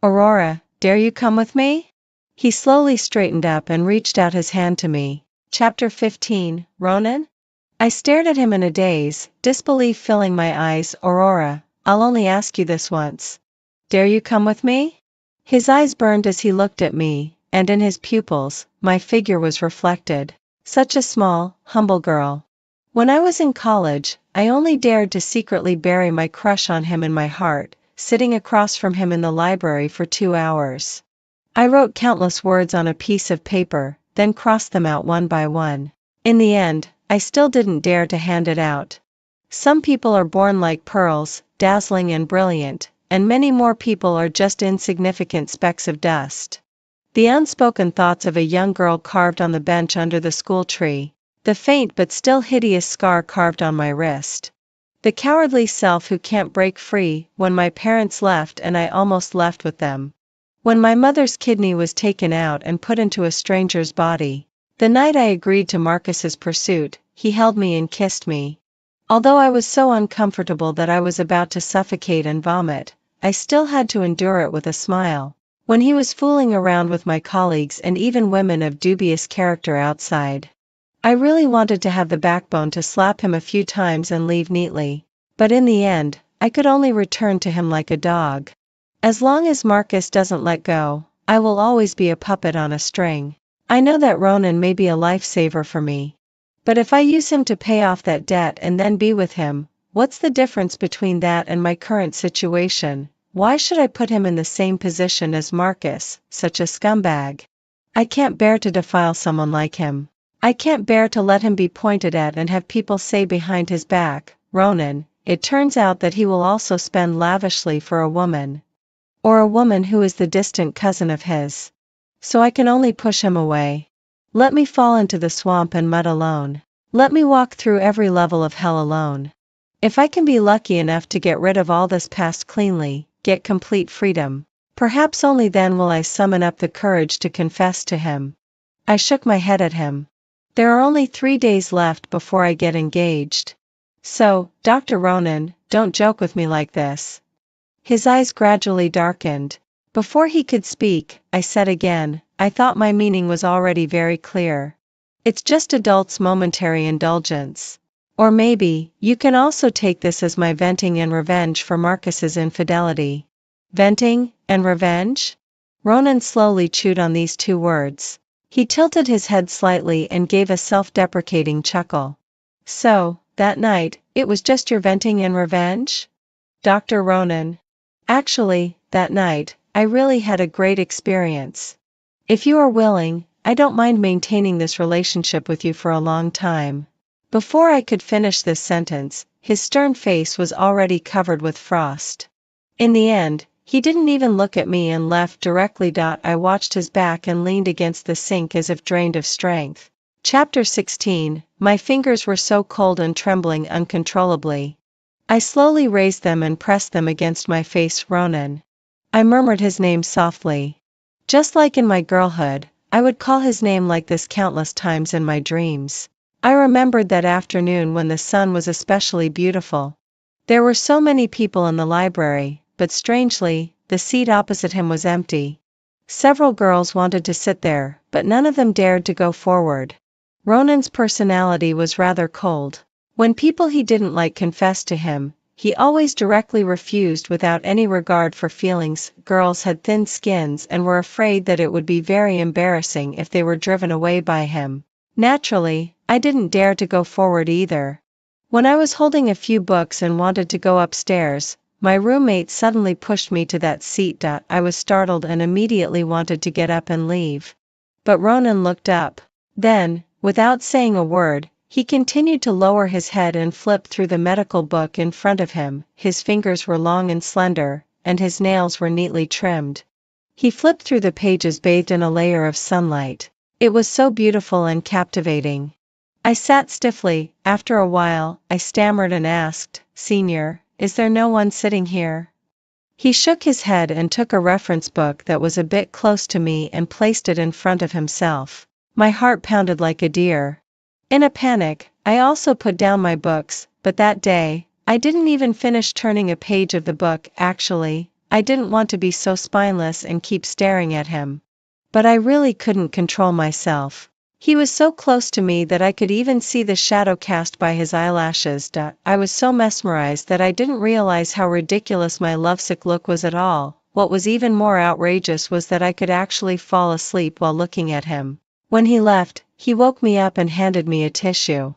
Aurora, dare you come with me? He slowly straightened up and reached out his hand to me. Chapter 15, Ronan? I stared at him in a daze, disbelief filling my eyes. Aurora, I'll only ask you this once. Dare you come with me? His eyes burned as he looked at me, and in his pupils, my figure was reflected. Such a small, humble girl. When I was in college, I only dared to secretly bury my crush on him in my heart, sitting across from him in the library for 2 hours. I wrote countless words on a piece of paper, then crossed them out one by one. In the end, I still didn't dare to hand it out. Some people are born like pearls, dazzling and brilliant, and many more people are just insignificant specks of dust. The unspoken thoughts of a young girl carved on the bench under the school tree. The faint but still hideous scar carved on my wrist. The cowardly self who can't break free. When my parents left and I almost left with them. When my mother's kidney was taken out and put into a stranger's body. The night I agreed to Marcus's pursuit, he held me and kissed me. Although I was so uncomfortable that I was about to suffocate and vomit, I still had to endure it with a smile. When he was fooling around with my colleagues and even women of dubious character outside, I really wanted to have the backbone to slap him a few times and leave neatly. But in the end, I could only return to him like a dog. As long as Marcus doesn't let go, I will always be a puppet on a string. I know that Ronan may be a lifesaver for me. But if I use him to pay off that debt and then be with him, what's the difference between that and my current situation? Why should I put him in the same position as Marcus, such a scumbag? I can't bear to defile someone like him. I can't bear to let him be pointed at and have people say behind his back, Ronan, it turns out that he will also spend lavishly for a woman. Or a woman who is the distant cousin of his. So I can only push him away. Let me fall into the swamp and mud alone. Let me walk through every level of hell alone. If I can be lucky enough to get rid of all this past cleanly, get complete freedom, perhaps only then will I summon up the courage to confess to him. I shook my head at him. There are only 3 days left before I get engaged. So, Dr. Ronan, don't joke with me like this. His eyes gradually darkened. Before he could speak, I said again, I thought my meaning was already very clear. It's just adults' momentary indulgence. Or maybe, you can also take this as my venting and revenge for Marcus's infidelity. Venting and revenge? Ronan slowly chewed on these 2 words. He tilted his head slightly and gave a self-deprecating chuckle. So, that night, it was just your venting and revenge? Dr. Ronan. Actually, that night, I really had a great experience. If you are willing, I don't mind maintaining this relationship with you for a long time. Before I could finish this sentence, his stern face was already covered with frost. In the end, he didn't even look at me and left directly. I watched his back and leaned against the sink as if drained of strength. Chapter 16. My fingers were so cold and trembling uncontrollably. I slowly raised them and pressed them against my face. Ronan. I murmured his name softly. Just like in my girlhood, I would call his name like this countless times in my dreams. I remembered that afternoon when the sun was especially beautiful. There were so many people in the library, but strangely, the seat opposite him was empty. Several girls wanted to sit there, but none of them dared to go forward. Ronan's personality was rather cold. When people he didn't like confessed to him, he always directly refused without any regard for feelings. Girls had thin skins and were afraid that it would be very embarrassing if they were driven away by him. Naturally, I didn't dare to go forward either. When I was holding a few books and wanted to go upstairs, my roommate suddenly pushed me to that seat. I was startled and immediately wanted to get up and leave. But Ronan looked up. Then, without saying a word, he continued to lower his head and flip through the medical book in front of him. His fingers were long and slender, and his nails were neatly trimmed. He flipped through the pages bathed in a layer of sunlight. It was so beautiful and captivating. I sat stiffly. After a while, I stammered and asked, Senior, is there no one sitting here? He shook his head and took a reference book that was a bit close to me and placed it in front of himself. My heart pounded like a deer. In a panic, I also put down my books, but that day, I didn't even finish turning a page of the book. Actually, I didn't want to be so spineless and keep staring at him. But I really couldn't control myself. He was so close to me that I could even see the shadow cast by his eyelashes. I was so mesmerized that I didn't realize how ridiculous my lovesick look was at all. What was even more outrageous was that I could actually fall asleep while looking at him. When he left, he woke me up and handed me a tissue.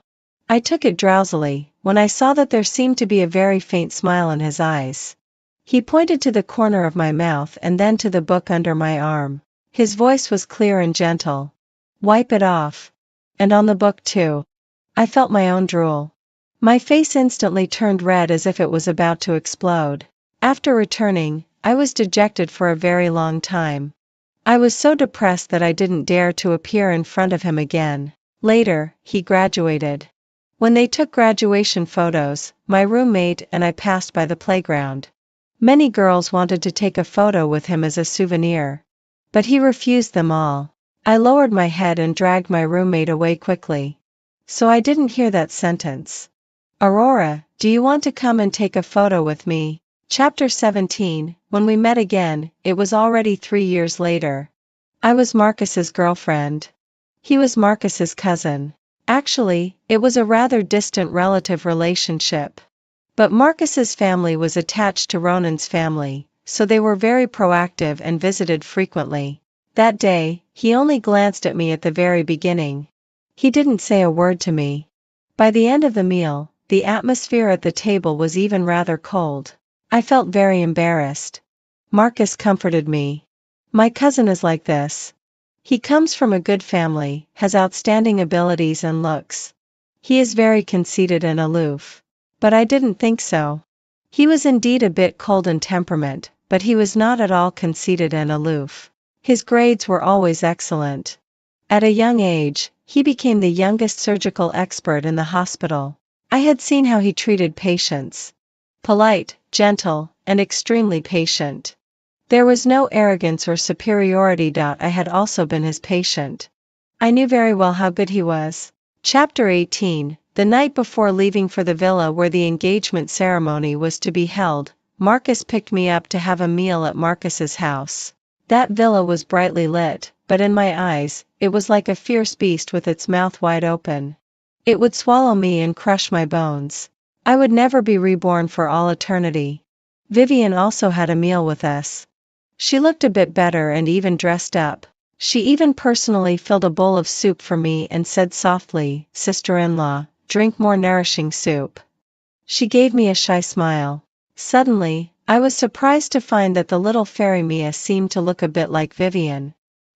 I took it drowsily, when I saw that there seemed to be a very faint smile in his eyes. He pointed to the corner of my mouth and then to the book under my arm. His voice was clear and gentle. Wipe it off. And on the book too. I felt my own drool. My face instantly turned red as if it was about to explode. After returning, I was dejected for a very long time. I was so depressed that I didn't dare to appear in front of him again. Later, he graduated. When they took graduation photos, my roommate and I passed by the playground. Many girls wanted to take a photo with him as a souvenir. But he refused them all. I lowered my head and dragged my roommate away quickly. So I didn't hear that sentence. Aurora, do you want to come and take a photo with me? Chapter 17. When we met again, it was already 3 years later. I was Marcus's girlfriend. He was Marcus's cousin. Actually, it was a rather distant relative relationship. But Marcus's family was attached to Ronan's family, so they were very proactive and visited frequently. That day, he only glanced at me at the very beginning. He didn't say a word to me. By the end of the meal, the atmosphere at the table was even rather cold. I felt very embarrassed. Marcus comforted me. My cousin is like this. He comes from a good family, has outstanding abilities and looks. He is very conceited and aloof. But I didn't think so. He was indeed a bit cold in temperament, but he was not at all conceited and aloof. His grades were always excellent. At a young age, he became the youngest surgical expert in the hospital. I had seen how he treated patients. Polite, gentle, and extremely patient. There was no arrogance or superiority. I had also been his patient. I knew very well how good he was. Chapter 18. The night before leaving for the villa where the engagement ceremony was to be held, Marcus picked me up to have a meal at Marcus's house. That villa was brightly lit, but in my eyes, it was like a fierce beast with its mouth wide open. It would swallow me and crush my bones. I would never be reborn for all eternity. Vivian also had a meal with us. She looked a bit better and even dressed up. She even personally filled a bowl of soup for me and said softly, "Sister-in-law, drink more nourishing soup." She gave me a shy smile. Suddenly, I was surprised to find that the little fairy Mia seemed to look a bit like Vivian.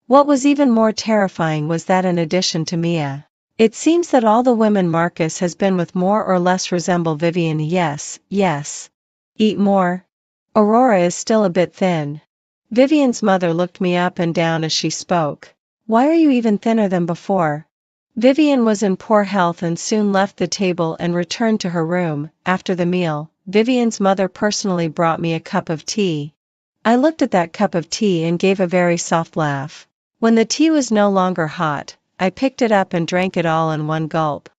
What was even more terrifying was that in addition to Mia, it seems that all the women Marcus has been with more or less resemble Vivian. Yes. Eat more. Aurora is still a bit thin. Vivian's mother looked me up and down as she spoke. Why are you even thinner than before? Vivian was in poor health and soon left the table and returned to her room. After the meal, Vivian's mother personally brought me a cup of tea. I looked at that cup of tea and gave a very soft laugh. When the tea was no longer hot, I picked it up and drank it all in one gulp.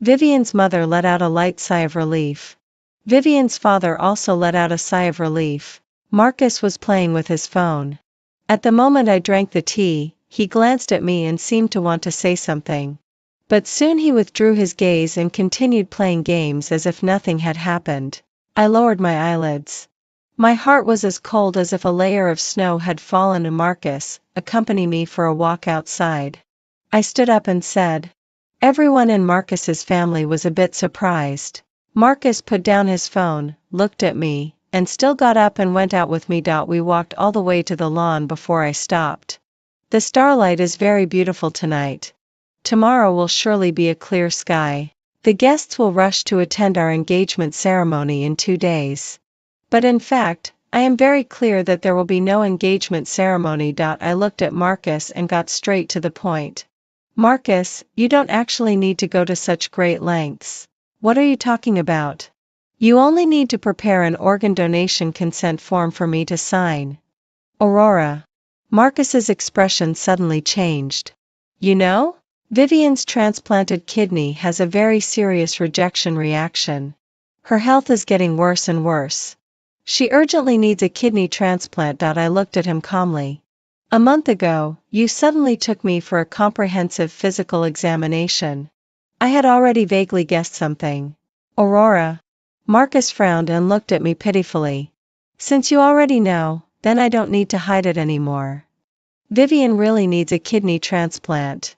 Vivian's mother let out a light sigh of relief. Vivian's father also let out a sigh of relief. Marcus was playing with his phone. At the moment I drank the tea, he glanced at me and seemed to want to say something. But soon he withdrew his gaze and continued playing games as if nothing had happened. I lowered my eyelids. My heart was as cold as if a layer of snow had fallen. And Marcus, accompany me for a walk outside. I stood up and said. Everyone in Marcus's family was a bit surprised. Marcus put down his phone, looked at me, and still got up and went out with me. We walked all the way to the lawn before I stopped. The starlight is very beautiful tonight. Tomorrow will surely be a clear sky. The guests will rush to attend our engagement ceremony in 2 days. But in fact, I am very clear that there will be no engagement ceremony. I looked at Marcus and got straight to the point. Marcus, you don't actually need to go to such great lengths. What are you talking about? You only need to prepare an organ donation consent form for me to sign. Aurora. Marcus's expression suddenly changed. You know? Vivian's transplanted kidney has a very serious rejection reaction. Her health is getting worse and worse. She urgently needs a kidney transplant. I looked at him calmly. A month ago, you suddenly took me for a comprehensive physical examination. I had already vaguely guessed something. Aurora. Marcus frowned and looked at me pitifully. Since you already know, then I don't need to hide it anymore. Vivian really needs a kidney transplant.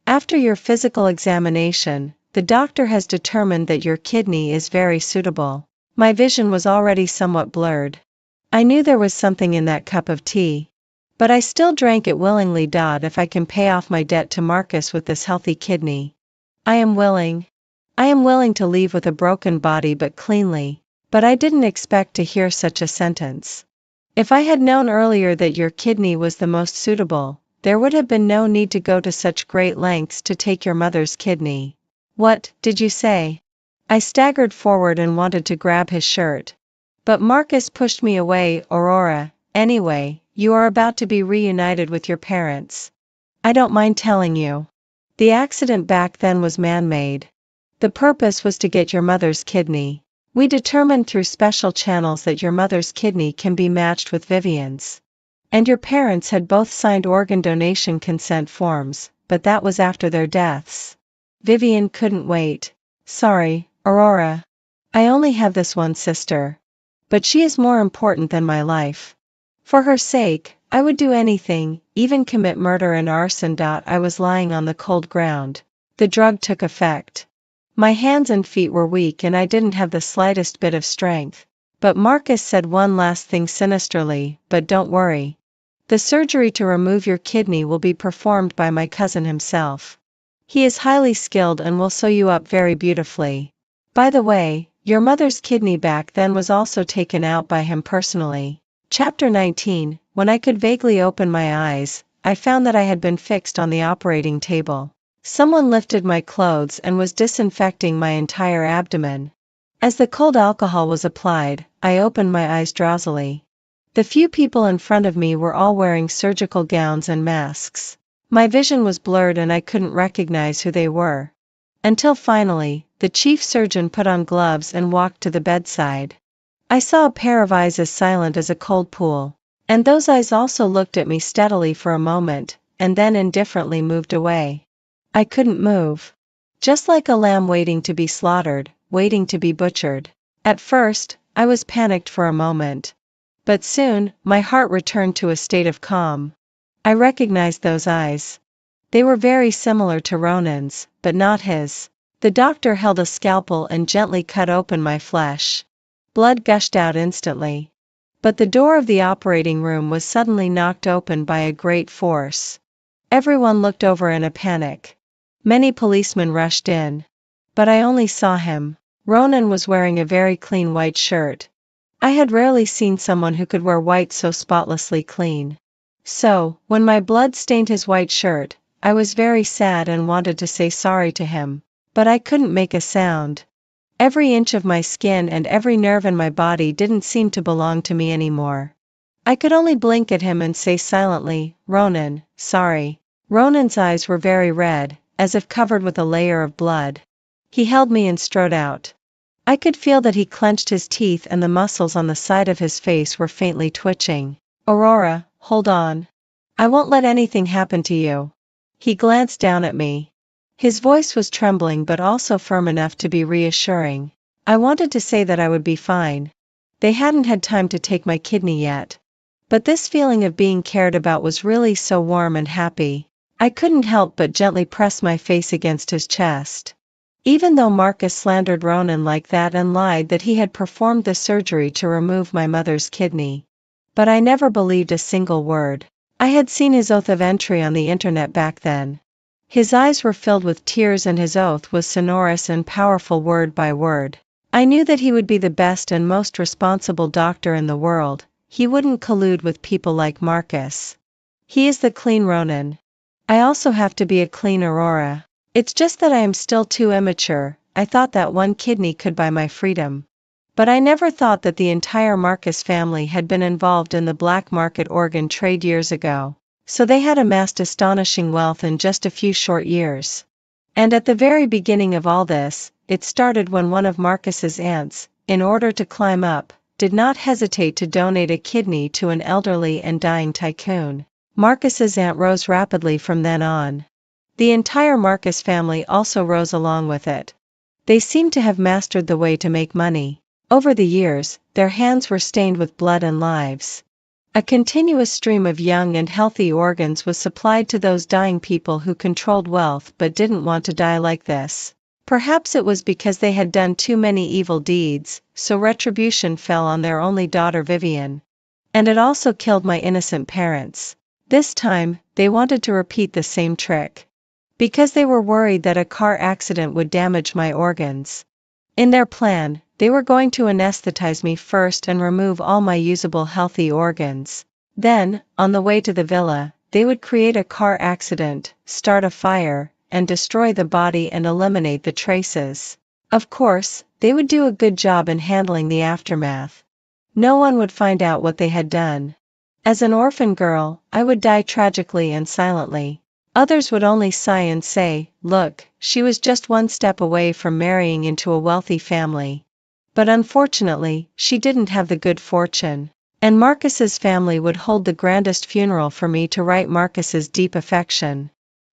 After your physical examination, the doctor has determined that your kidney is very suitable. My vision was already somewhat blurred. I knew there was something in that cup of tea. But I still drank it willingly. If I can pay off my debt to Marcus with this healthy kidney, I am willing. I am willing to leave with a broken body but cleanly. But I didn't expect to hear such a sentence. If I had known earlier that your kidney was the most suitable, there would have been no need to go to such great lengths to take your mother's kidney. What did you say? I staggered forward and wanted to grab his shirt. But Marcus pushed me away. Aurora, anyway, you are about to be reunited with your parents. I don't mind telling you. The accident back then was man-made. The purpose was to get your mother's kidney. We determined through special channels that your mother's kidney can be matched with Vivian's. And your parents had both signed organ donation consent forms, but that was after their deaths. Vivian couldn't wait. Sorry, Aurora. I only have this one sister. But she is more important than my life. For her sake, I would do anything, even commit murder and arson. I was lying on the cold ground. The drug took effect. My hands and feet were weak and I didn't have the slightest bit of strength. But Marcus said one last thing sinisterly, but don't worry. The surgery to remove your kidney will be performed by my cousin himself. He is highly skilled and will sew you up very beautifully. By the way, your mother's kidney back then was also taken out by him personally. Chapter 19. When I could vaguely open my eyes, I found that I had been fixed on the operating table. Someone lifted my clothes and was disinfecting my entire abdomen. As the cold alcohol was applied, I opened my eyes drowsily. The few people in front of me were all wearing surgical gowns and masks. My vision was blurred and I couldn't recognize who they were. Until finally, the chief surgeon put on gloves and walked to the bedside. I saw a pair of eyes as silent as a cold pool. And those eyes also looked at me steadily for a moment, and then indifferently moved away. I couldn't move. Just like a lamb waiting to be slaughtered, waiting to be butchered. At first, I was panicked for a moment. But soon, my heart returned to a state of calm. I recognized those eyes. They were very similar to Ronan's, but not his. The doctor held a scalpel and gently cut open my flesh. Blood gushed out instantly. But the door of the operating room was suddenly knocked open by a great force. Everyone looked over in a panic. Many policemen rushed in. But I only saw him. Ronan was wearing a very clean white shirt. I had rarely seen someone who could wear white so spotlessly clean. So, when my blood stained his white shirt, I was very sad and wanted to say sorry to him. But I couldn't make a sound. Every inch of my skin and every nerve in my body didn't seem to belong to me anymore. I could only blink at him and say silently, Ronan, sorry. Ronan's eyes were very red, as if covered with a layer of blood. He held me and strode out. I could feel that he clenched his teeth and the muscles on the side of his face were faintly twitching. Aurora, hold on. I won't let anything happen to you. He glanced down at me. His voice was trembling but also firm enough to be reassuring. I wanted to say that I would be fine. They hadn't had time to take my kidney yet. But this feeling of being cared about was really so warm and happy. I couldn't help but gently press my face against his chest. Even though Marcus slandered Ronan like that and lied that he had performed the surgery to remove my mother's kidney. But I never believed a single word. I had seen his oath of entry on the internet back then. His eyes were filled with tears and his oath was sonorous and powerful word by word. I knew that he would be the best and most responsible doctor in the world. He wouldn't collude with people like Marcus. He is the clean Ronan. I also have to be a clean Aurora. It's just that I am still too immature. I thought that one kidney could buy my freedom. But I never thought that the entire Marcus family had been involved in the black market organ trade years ago. So they had amassed astonishing wealth in just a few short years. And at the very beginning of all this, it started when one of Marcus's aunts, in order to climb up, did not hesitate to donate a kidney to an elderly and dying tycoon. Marcus's aunt rose rapidly from then on. The entire Marcus family also rose along with it. They seemed to have mastered the way to make money. Over the years, their hands were stained with blood and lives. A continuous stream of young and healthy organs was supplied to those dying people who controlled wealth but didn't want to die like this. Perhaps it was because they had done too many evil deeds, so retribution fell on their only daughter Vivian. And it also killed my innocent parents. This time, they wanted to repeat the same trick. Because they were worried that a car accident would damage my organs. In their plan, they were going to anesthetize me first and remove all my usable healthy organs. Then, on the way to the villa, they would create a car accident, start a fire, and destroy the body and eliminate the traces. Of course, they would do a good job in handling the aftermath. No one would find out what they had done. As an orphan girl, I would die tragically and silently. Others would only sigh and say, "Look, she was just one step away from marrying into a wealthy family." But unfortunately, she didn't have the good fortune. And Marcus's family would hold the grandest funeral for me to write Marcus's deep affection.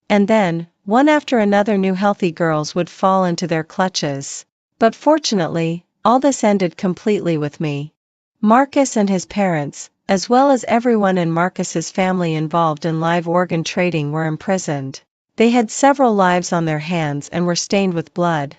And then, one after another, new healthy girls would fall into their clutches. But fortunately, all this ended completely with me. Marcus and his parents, as well as everyone in Marcus's family involved in live organ trading, were imprisoned. They had several lives on their hands and were stained with blood.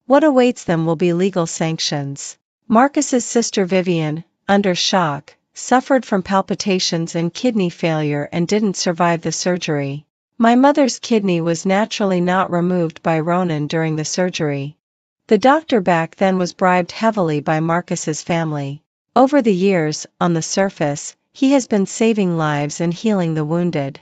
What awaits them will be legal sanctions. Marcus's sister Vivian, under shock, suffered from palpitations and kidney failure and didn't survive the surgery. My mother's kidney was naturally not removed by Ronan during the surgery. The doctor back then was bribed heavily by Marcus's family. Over the years, on the surface, he has been saving lives and healing the wounded.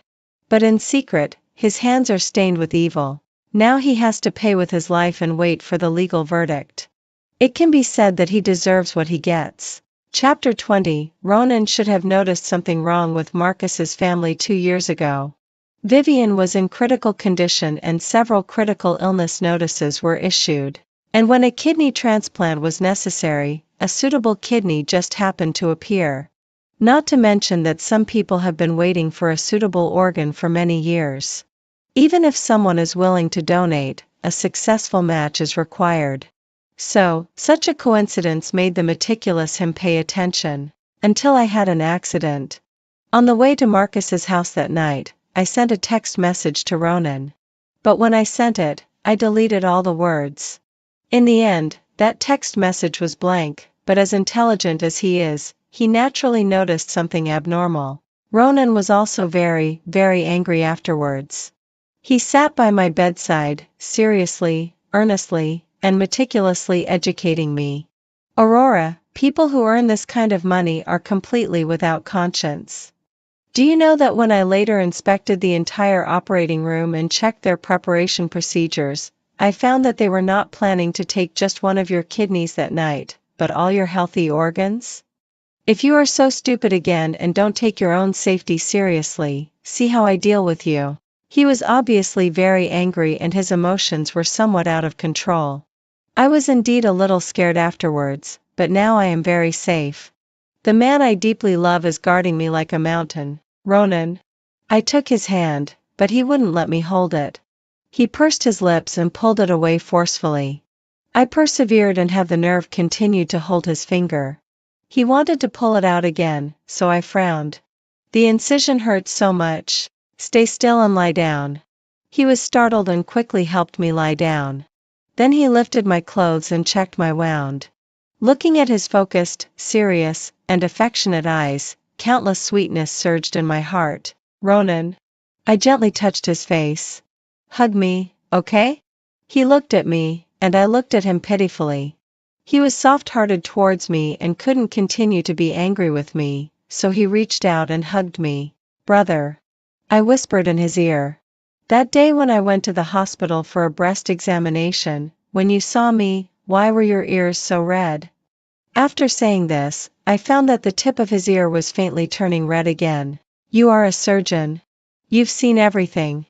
But in secret, his hands are stained with evil. Now he has to pay with his life and wait for the legal verdict. It can be said that he deserves what he gets. Chapter 20. Ronan should have noticed something wrong with Marcus's family 2 years ago. Vivian was in critical condition and several critical illness notices were issued. And when a kidney transplant was necessary, a suitable kidney just happened to appear. Not to mention that some people have been waiting for a suitable organ for many years. Even if someone is willing to donate, a successful match is required. So, such a coincidence made the meticulous him pay attention, until I had an accident. On the way to Marcus's house that night, I sent a text message to Ronan. But when I sent it, I deleted all the words. In the end, that text message was blank, but as intelligent as he is, he naturally noticed something abnormal. Ronan was also very, very angry afterwards. He sat by my bedside, seriously, earnestly, and meticulously educating me. "Aurora, people who earn this kind of money are completely without conscience. Do you know that when I later inspected the entire operating room and checked their preparation procedures, I found that they were not planning to take just one of your kidneys that night, but all your healthy organs? If you are so stupid again and don't take your own safety seriously, see how I deal with you." He was obviously very angry and his emotions were somewhat out of control. I was indeed a little scared afterwards, but now I am very safe. The man I deeply love is guarding me like a mountain. "Ronan." I took his hand, but he wouldn't let me hold it. He pursed his lips and pulled it away forcefully. I persevered and had the nerve continued to hold his finger. He wanted to pull it out again, so I frowned. "The incision hurts so much. Stay still and lie down." He was startled and quickly helped me lie down. Then he lifted my clothes and checked my wound. Looking at his focused, serious, and affectionate eyes, countless sweetness surged in my heart. "Ronan." I gently touched his face. "Hug me, okay?" He looked at me, and I looked at him pitifully. He was soft-hearted towards me and couldn't continue to be angry with me, so he reached out and hugged me. "Brother," I whispered in his ear. "That day when I went to the hospital for a breast examination, when you saw me, why were your ears so red?" After saying this, I found that the tip of his ear was faintly turning red again. "You are a surgeon. You've seen everything.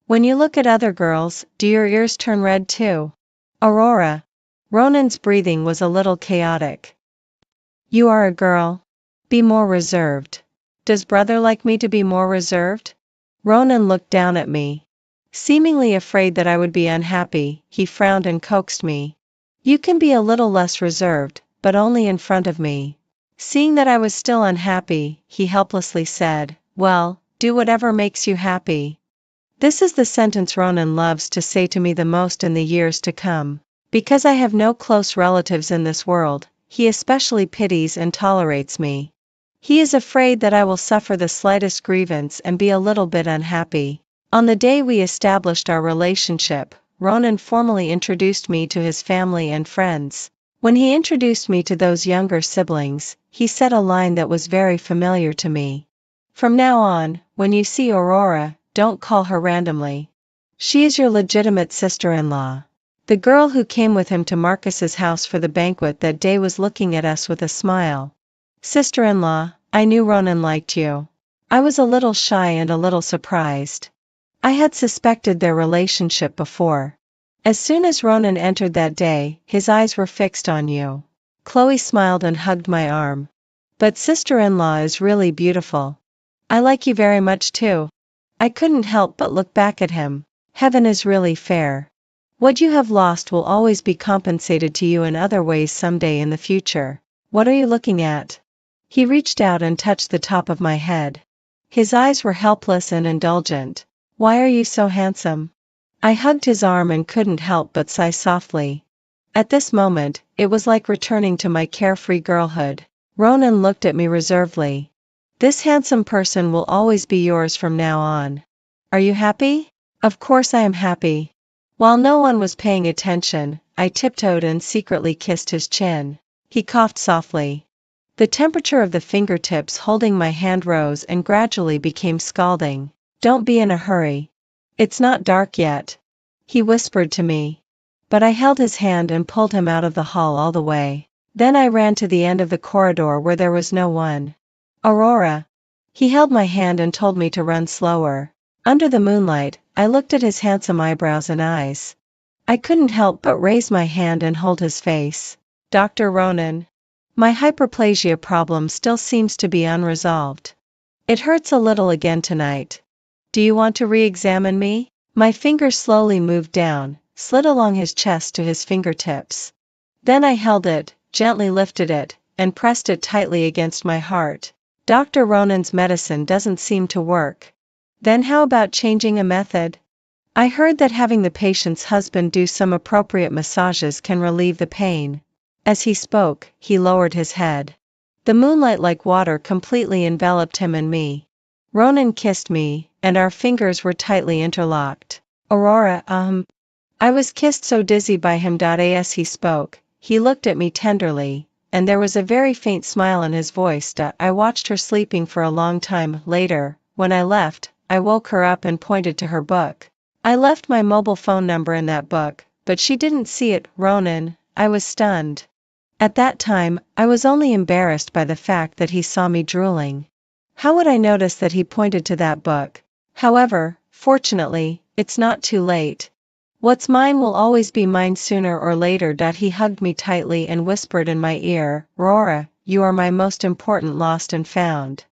When you look at other girls, do your ears turn red too?" "Aurora." Ronan's breathing was a little chaotic. "You are a girl. Be more reserved. Does brother like me to be more reserved?" Ronan looked down at me. Seemingly afraid that I would be unhappy, he frowned and coaxed me. "You can be a little less reserved, but only in front of me." Seeing that I was still unhappy, he helplessly said, "Well, do whatever makes you happy." This is the sentence Ronan loves to say to me the most in the years to come. Because I have no close relatives in this world, he especially pities and tolerates me. He is afraid that I will suffer the slightest grievance and be a little bit unhappy. On the day we established our relationship, Ronan formally introduced me to his family and friends. When he introduced me to those younger siblings, he said a line that was very familiar to me. "From now on, when you see Aurora, don't call her randomly. She is your legitimate sister-in-law." The girl who came with him to Marcus's house for the banquet that day was looking at us with a smile. "Sister-in-law, I knew Ronan liked you." I was a little shy and a little surprised. I had suspected their relationship before. As soon as Ronan entered that day, his eyes were fixed on you. Chloe smiled and hugged my arm. But sister-in-law is really beautiful. I like you very much too. I couldn't help but look back at him. Heaven is really fair. What you have lost will always be compensated to you in other ways someday in the future. What are you looking at? He reached out and touched the top of my head. His eyes were helpless and indulgent. Why are you so handsome? I hugged his arm and couldn't help but sigh softly. At this moment, it was like returning to my carefree girlhood. Ronan looked at me reservedly. This handsome person will always be yours from now on. Are you happy? Of course I am happy. While no one was paying attention, I tiptoed and secretly kissed his chin. He coughed softly. The temperature of the fingertips holding my hand rose and gradually became scalding. Don't be in a hurry. It's not dark yet, he whispered to me. But I held his hand and pulled him out of the hall all the way. Then I ran to the end of the corridor where there was no one. Aurora. He held my hand and told me to run slower. Under the moonlight, I looked at his handsome eyebrows and eyes. I couldn't help but raise my hand and hold his face. Dr. Ronan. My hyperplasia problem still seems to be unresolved. It hurts a little again tonight. Do you want to re-examine me? My fingers slowly moved down, slid along his chest to his fingertips. Then I held it, gently lifted it, and pressed it tightly against my heart. Dr. Ronan's medicine doesn't seem to work. Then how about changing a method? I heard that having the patient's husband do some appropriate massages can relieve the pain. As he spoke, he lowered his head. The moonlight like water completely enveloped him and me. Ronan kissed me, and our fingers were tightly interlocked. Aurora, I was kissed so dizzy by him. As he spoke, he looked at me tenderly, and there was a very faint smile in his voice. I watched her sleeping for a long time. Later, when I left, I woke her up and pointed to her book. I left my mobile phone number in that book, but she didn't see it. Ronan, I was stunned. At that time, I was only embarrassed by the fact that he saw me drooling. How would I notice that he pointed to that book? However, fortunately, it's not too late. What's mine will always be mine sooner or later. He hugged me tightly and whispered in my ear, Aurora, you are my most important lost and found.